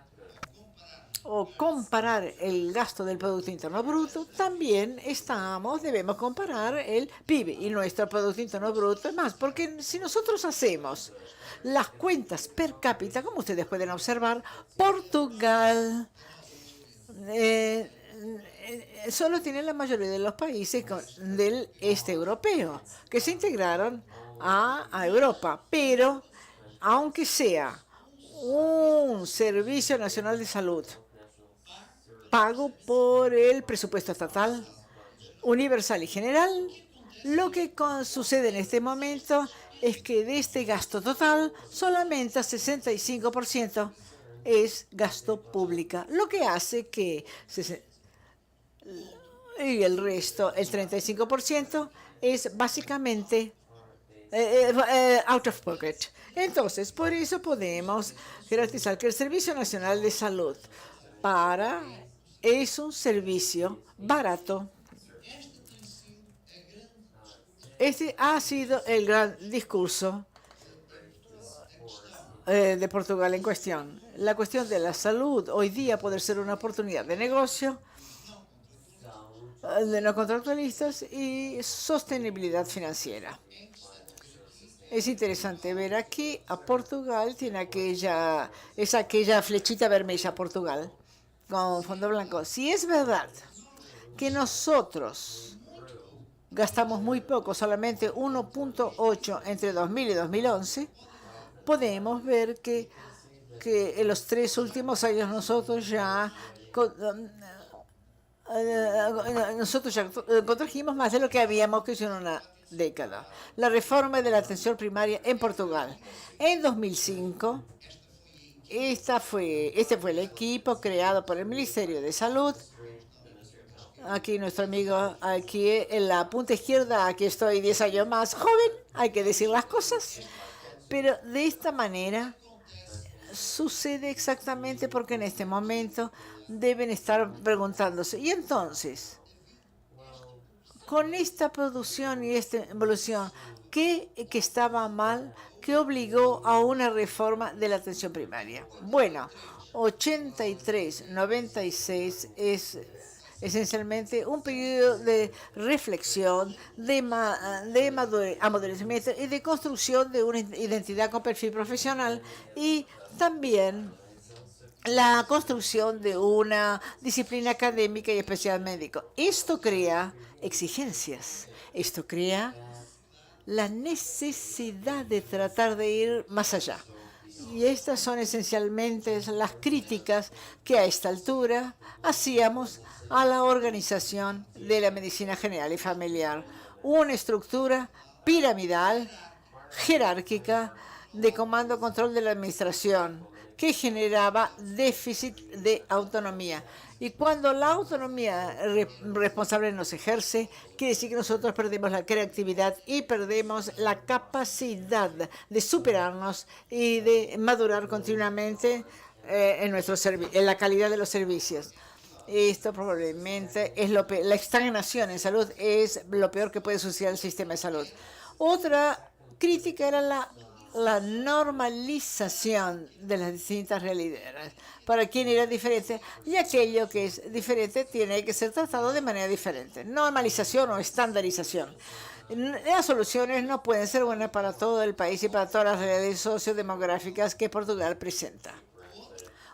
o comparar el gasto del Producto Interno Bruto, también debemos comparar el PIB y nuestro Producto Interno Bruto es más, porque si nosotros hacemos las cuentas per cápita, como ustedes pueden observar, Portugal solo tiene la mayoría de los países del este europeo que se integraron a Europa, pero aunque sea un servicio nacional de salud pago por el presupuesto estatal, universal y general, lo que sucede en este momento es que de este gasto total solamente el 65% es gasto público, lo que hace que y el resto, el 35%, es básicamente out of pocket. Entonces, por eso podemos garantizar que el Servicio Nacional de Salud es un servicio barato. Este ha sido el gran discurso de Portugal en cuestión. La cuestión de la salud hoy día puede ser una oportunidad de negocio, de no contractualistas y sostenibilidad financiera. Es interesante ver aquí a Portugal, tiene aquella flechita vermelha Portugal con fondo blanco. Si es verdad que nosotros gastamos muy poco, solamente 1.8 entre 2000 y 2011, podemos ver que en los 3 últimos años nosotros ya contrajimos más de lo que habíamos hecho en una década. La reforma de la atención primaria en Portugal. En 2005, este fue el equipo creado por el Ministerio de Salud. Aquí nuestro amigo, aquí en la punta izquierda, aquí estoy 10 años más joven, hay que decir las cosas. Pero de esta manera sucede exactamente porque en este momento deben estar preguntándose. Y entonces, con esta producción y esta evolución, ¿qué estaba mal? ¿Qué obligó a una reforma de la atención primaria? Bueno, 83-96 es esencialmente un periodo de reflexión, de amadurecimiento y de construcción de una identidad con perfil profesional y también la construcción de una disciplina académica y especial médico. Esto crea exigencias, esto crea la necesidad de tratar de ir más allá. Y estas son esencialmente las críticas que a esta altura hacíamos a la organización de la medicina general y familiar. Una estructura piramidal, jerárquica, de comando control de la administración, que generaba déficit de autonomía. Y cuando la autonomía responsable no se ejerce, quiere decir que nosotros perdemos la creatividad y perdemos la capacidad de superarnos y de madurar continuamente en la calidad de los servicios. Esto probablemente es la estagnación en salud es lo peor que puede suceder al sistema de salud. Otra crítica era la normalización de las distintas realidades. Para quien era diferente, y aquello que es diferente tiene que ser tratado de manera diferente. Normalización o estandarización. Las soluciones no pueden ser buenas para todo el país y para todas las realidades sociodemográficas que Portugal presenta.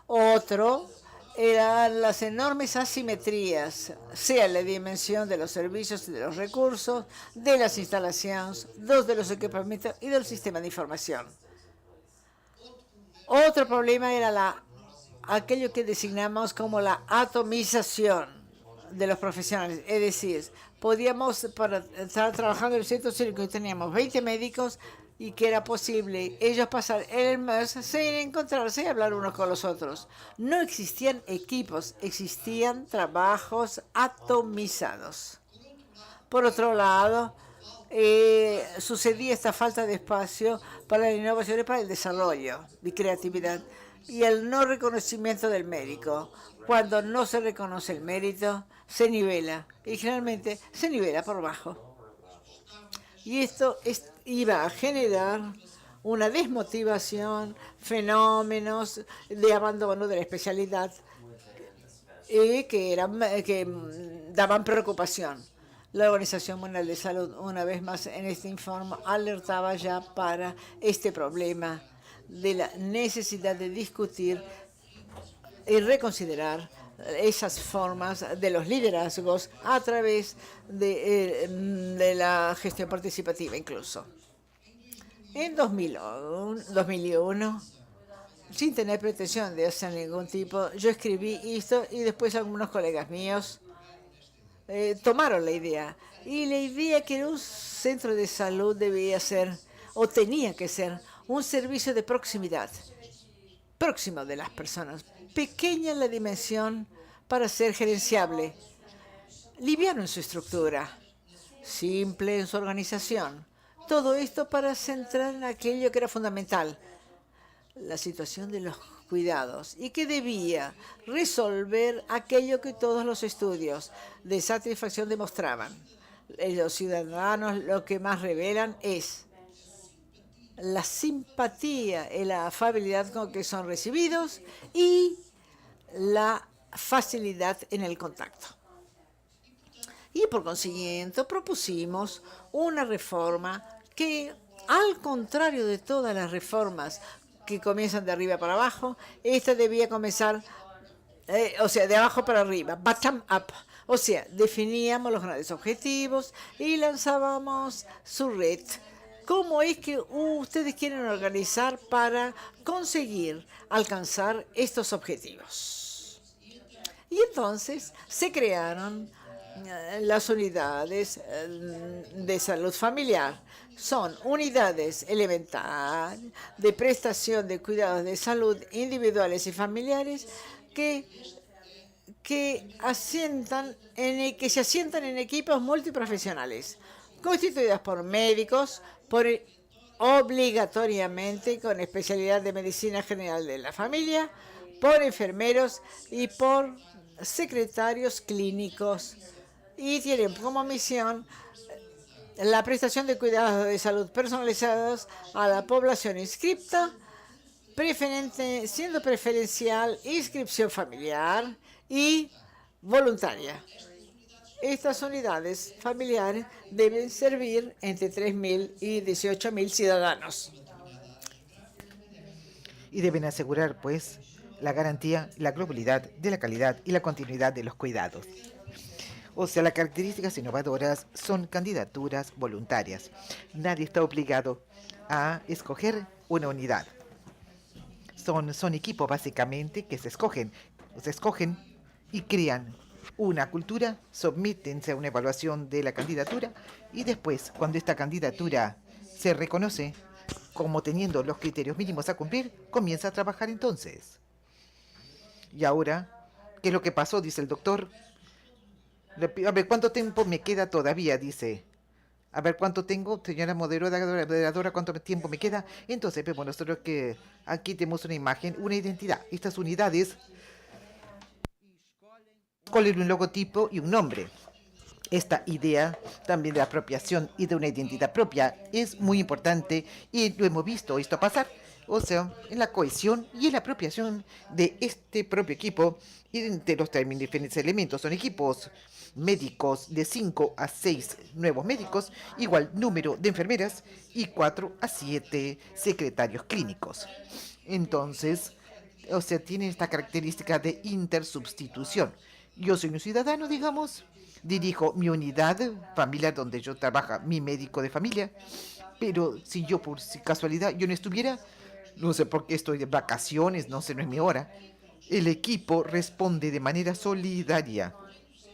Otro eran las enormes asimetrías, sea la dimensión de los servicios y de los recursos, de las instalaciones, de los equipamientos y del sistema de información. Otro problema era aquello que designamos como la atomización de los profesionales. Es decir, podíamos, para estar trabajando en el centro clínico y teníamos 20 médicos, y que era posible ellos pasar el mes sin encontrarse y hablar unos con los otros. No existían equipos, existían trabajos atomizados. Por otro lado, sucedía esta falta de espacio para la innovación y para el desarrollo y creatividad y el no reconocimiento del médico. Cuando no se reconoce el mérito, se nivela y generalmente se nivela por bajo. Y esto iba a generar una desmotivación, fenómenos de abandono de la especialidad que daban preocupación. La Organización Mundial de Salud, una vez más en este informe, alertaba ya para este problema de la necesidad de discutir y reconsiderar esas formas de los liderazgos a través de la gestión participativa incluso. En 2001, sin tener pretensión de hacer ningún tipo, yo escribí esto y después algunos colegas míos tomaron la idea. Y la idea que un centro de salud debía ser, o tenía que ser, un servicio de proximidad, próximo de las personas, pequeña en la dimensión para ser gerenciable, liviano en su estructura, simple en su organización. Todo esto para centrar en aquello que era fundamental, la situación de los cuidados, y que debía resolver aquello que todos los estudios de satisfacción demostraban. Los ciudadanos lo que más revelan es la simpatía y la afabilidad con que son recibidos y la facilidad en el contacto. Y por consiguiente propusimos una reforma que, al contrario de todas las reformas que comienzan de arriba para abajo, esta debía comenzar, de abajo para arriba, bottom up. O sea, definíamos los grandes objetivos y lanzábamos su red. ¿Cómo es que ustedes quieren organizar para conseguir alcanzar estos objetivos? Y entonces se crearon las unidades de salud familiar. Son unidades elementales de prestación de cuidados de salud individuales y familiares que se asientan en equipos multiprofesionales, constituidas por médicos, obligatoriamente con especialidad de medicina general de la familia, por enfermeros y por secretarios clínicos. Y tienen como misión la prestación de cuidados de salud personalizados a la población inscripta, siendo preferencial inscripción familiar y voluntaria. Estas unidades familiares deben servir entre 3.000 y 18.000 ciudadanos. Y deben asegurar, pues, la garantía, la globalidad de la calidad y la continuidad de los cuidados. O sea, las características innovadoras son candidaturas voluntarias. Nadie está obligado a escoger una unidad. Son equipos, básicamente, que se escogen y crean una cultura, somítense a una evaluación de la candidatura y después, cuando esta candidatura se reconoce como teniendo los criterios mínimos a cumplir, comienza a trabajar entonces. Y ahora, ¿qué es lo que pasó? Dice el doctor. A ver, ¿cuánto tiempo me queda todavía? Dice. A ver, ¿cuánto tengo? Señora moderadora, ¿cuánto tiempo me queda? Entonces, vemos nosotros que aquí tenemos una imagen, una identidad. Estas unidades escogen un logotipo y un nombre. Esta idea también de apropiación y de una identidad propia es muy importante y lo hemos visto esto pasar. O sea, en la cohesión y en la apropiación de este propio equipo y de los diferentes elementos. Son equipos médicos de 5 a 6 nuevos médicos, igual número de enfermeras y 4 a 7 secretarios clínicos. Entonces, o sea, tienen esta característica de intersubstitución. Yo soy un ciudadano, digamos, dirijo mi unidad familiar donde yo trabajo, mi médico de familia, pero si yo por casualidad yo no estuviera, no sé por qué estoy de vacaciones, no sé, no es mi hora, el equipo responde de manera solidaria.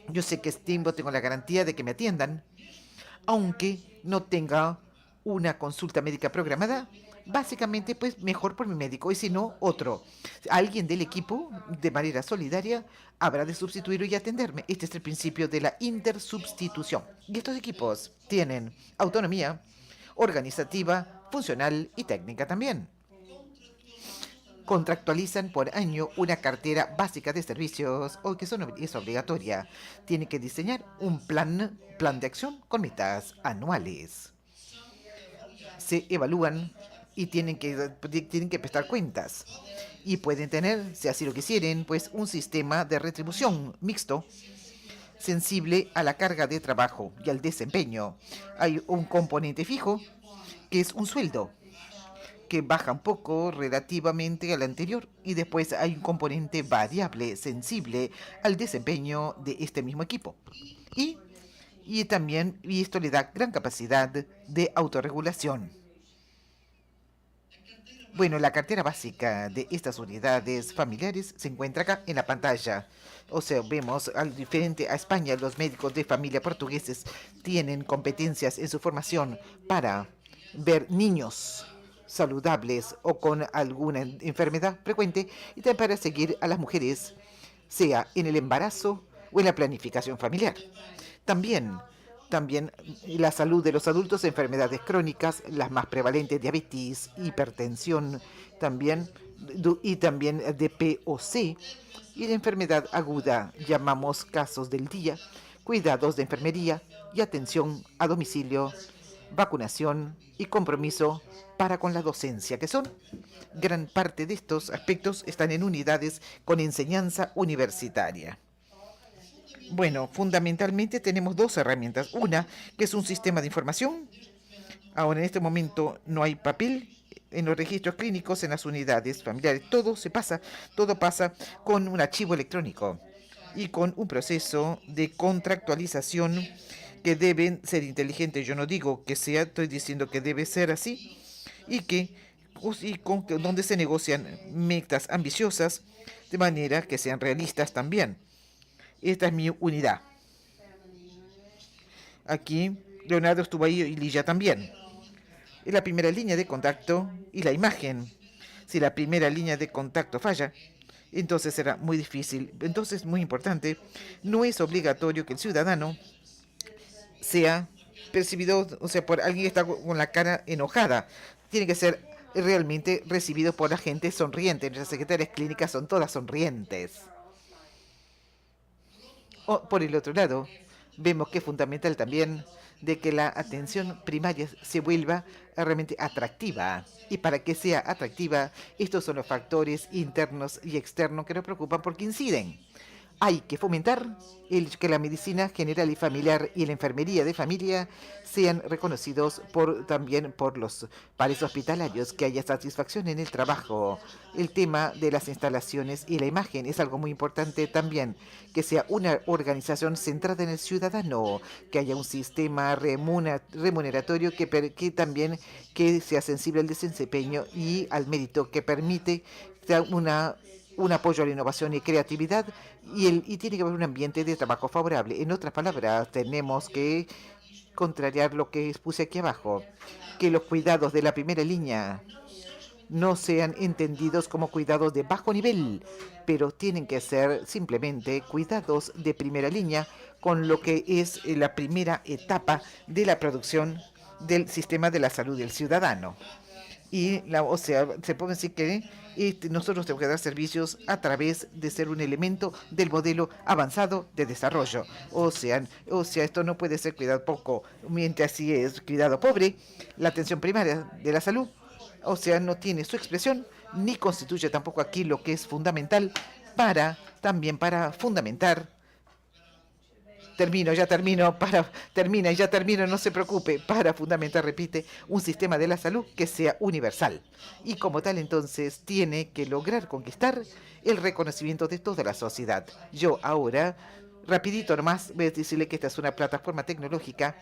Yo sé que tengo la garantía de que me atiendan, aunque no tenga una consulta médica programada, básicamente pues mejor por mi médico y si no, otro. Alguien del equipo, de manera solidaria, habrá de sustituirlo y atenderme. Este es el principio de la intersubstitución. Y estos equipos tienen autonomía organizativa, funcional y técnica también. Contractualizan por año una cartera básica de servicios o que es obligatoria. Tienen que diseñar un plan de acción con metas anuales. Se evalúan y tienen que prestar cuentas. Y pueden tener, si así lo quisieren, pues un sistema de retribución mixto, sensible a la carga de trabajo y al desempeño. Hay un componente fijo, que es un sueldo, que baja un poco relativamente al anterior, y después hay un componente variable, sensible al desempeño de este mismo equipo. Y también, y esto le da gran capacidad de autorregulación. Bueno, la cartera básica de estas unidades familiares se encuentra acá en la pantalla. O sea, vemos, al diferente a España, los médicos de familia portugueses tienen competencias en su formación para ver niños saludables o con alguna enfermedad frecuente y también para seguir a las mujeres, sea en el embarazo o en la planificación familiar. También la salud de los adultos, enfermedades crónicas, las más prevalentes, diabetes, hipertensión, y también DPOC, y la enfermedad aguda, llamamos casos del día, cuidados de enfermería y atención a domicilio, vacunación y compromiso para con la docencia, que son gran parte de estos aspectos están en unidades con enseñanza universitaria. Bueno, fundamentalmente tenemos dos herramientas. Una, que es un sistema de información. Ahora, en este momento no hay papel en los registros clínicos, en las unidades familiares. Todo pasa con un archivo electrónico y con un proceso de contractualización que deben ser inteligentes. Yo no digo que sea, estoy diciendo que debe ser así donde se negocian metas ambiciosas de manera que sean realistas también. Esta es mi unidad. Aquí Leonardo estuvo ahí y Ligia también. Es la primera línea de contacto y la imagen. Si la primera línea de contacto falla, entonces será muy difícil. Entonces, muy importante, no es obligatorio que el ciudadano sea percibido, o sea, por alguien que está con la cara enojada. Tiene que ser realmente recibido por la gente sonriente. Nuestras secretarias clínicas son todas sonrientes. Por el otro lado, vemos que es fundamental también de que la atención primaria se vuelva realmente atractiva. Y para que sea atractiva, estos son los factores internos y externos que nos preocupan porque inciden. Hay que fomentar que la medicina general y familiar y la enfermería de familia sean reconocidos también por los pares hospitalarios, que haya satisfacción en el trabajo. El tema de las instalaciones y la imagen es algo muy importante también, que sea una organización centrada en el ciudadano, que haya un sistema remuneratorio que también que sea sensible al desempeño y al mérito, que permite un apoyo a la innovación y creatividad y tiene que haber un ambiente de trabajo favorable. En otras palabras, tenemos que contrariar lo que expuse aquí abajo, que los cuidados de la primera línea no sean entendidos como cuidados de bajo nivel, pero tienen que ser simplemente cuidados de primera línea con lo que es la primera etapa de la producción del sistema de la salud del ciudadano. O sea, se puede decir que nosotros tenemos que dar servicios a través de ser un elemento del modelo avanzado de desarrollo. O sea, esto no puede ser cuidado poco, mientras si es cuidado pobre, la atención primaria de la salud, o sea, no tiene su expresión, ni constituye tampoco aquí lo que es fundamental para fundamentar. No se preocupe, para fundamentar, repite, un sistema de la salud que sea universal. Y como tal, entonces, tiene que lograr conquistar el reconocimiento de toda la sociedad. Yo ahora, rapidito nomás, voy a decirle que esta es una plataforma tecnológica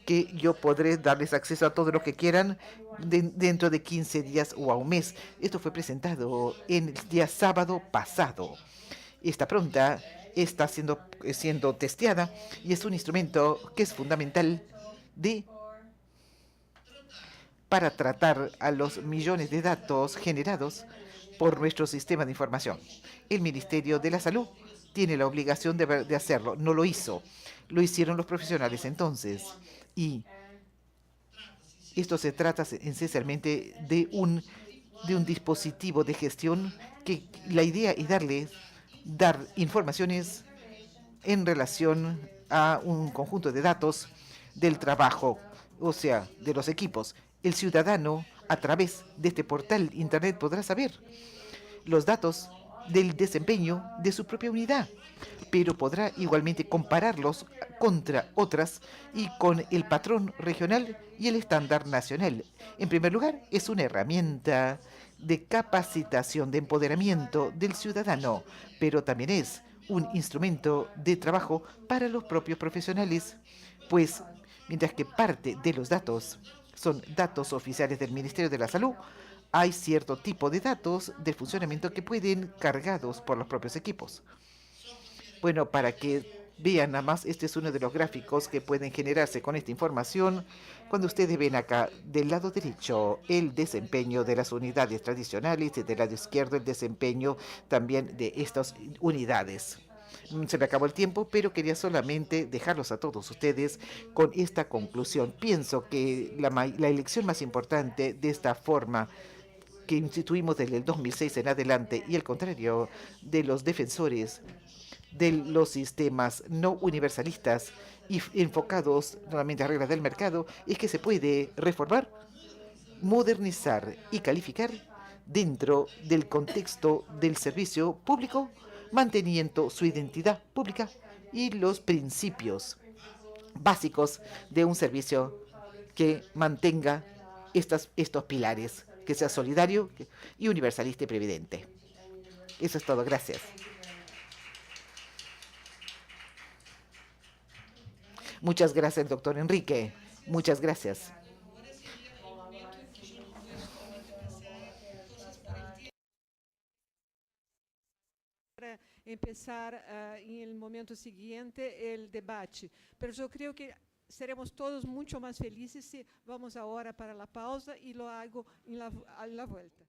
que yo podré darles acceso a todo lo que quieran dentro de 15 días o a un mes. Esto fue presentado el día sábado pasado. Está pronta. Está siendo testeada y es un instrumento que es fundamental para tratar a los millones de datos generados por nuestro sistema de información. El Ministerio de la Salud tiene la obligación de hacerlo. No lo hizo. Lo hicieron los profesionales entonces. Y esto se trata esencialmente de un dispositivo de gestión que la idea es dar informaciones en relación a un conjunto de datos del trabajo, o sea, de los equipos. El ciudadano, a través de este portal Internet, podrá saber los datos del desempeño de su propia unidad, pero podrá igualmente compararlos contra otras y con el patrón regional y el estándar nacional. En primer lugar, es una herramienta de capacitación, de empoderamiento del ciudadano, pero también es un instrumento de trabajo para los propios profesionales, pues mientras que parte de los datos son datos oficiales del Ministerio de la Salud, hay cierto tipo de datos de funcionamiento que pueden cargados por los propios equipos. Bueno, para que vean nada más, este es uno de los gráficos que pueden generarse con esta información. Cuando ustedes ven acá del lado derecho el desempeño de las unidades tradicionales y del lado izquierdo el desempeño también de estas unidades. Se me acabó el tiempo, pero quería solamente dejarlos a todos ustedes con esta conclusión. Pienso que la elección más importante de esta forma que instituimos desde el 2006 en adelante y el contrario de los defensores de los sistemas no universalistas y enfocados nuevamente a reglas del mercado es que se puede reformar, modernizar y calificar dentro del contexto del servicio público, manteniendo su identidad pública y los principios básicos de un servicio que mantenga estos pilares, que sea solidario y universalista y previdente. Eso es todo. Gracias. Muchas gracias, doctor Enrique. Muchas gracias. Para empezar en el momento siguiente el debate, pero yo creo que seremos todos mucho más felices si vamos ahora para la pausa y lo hago en la vuelta.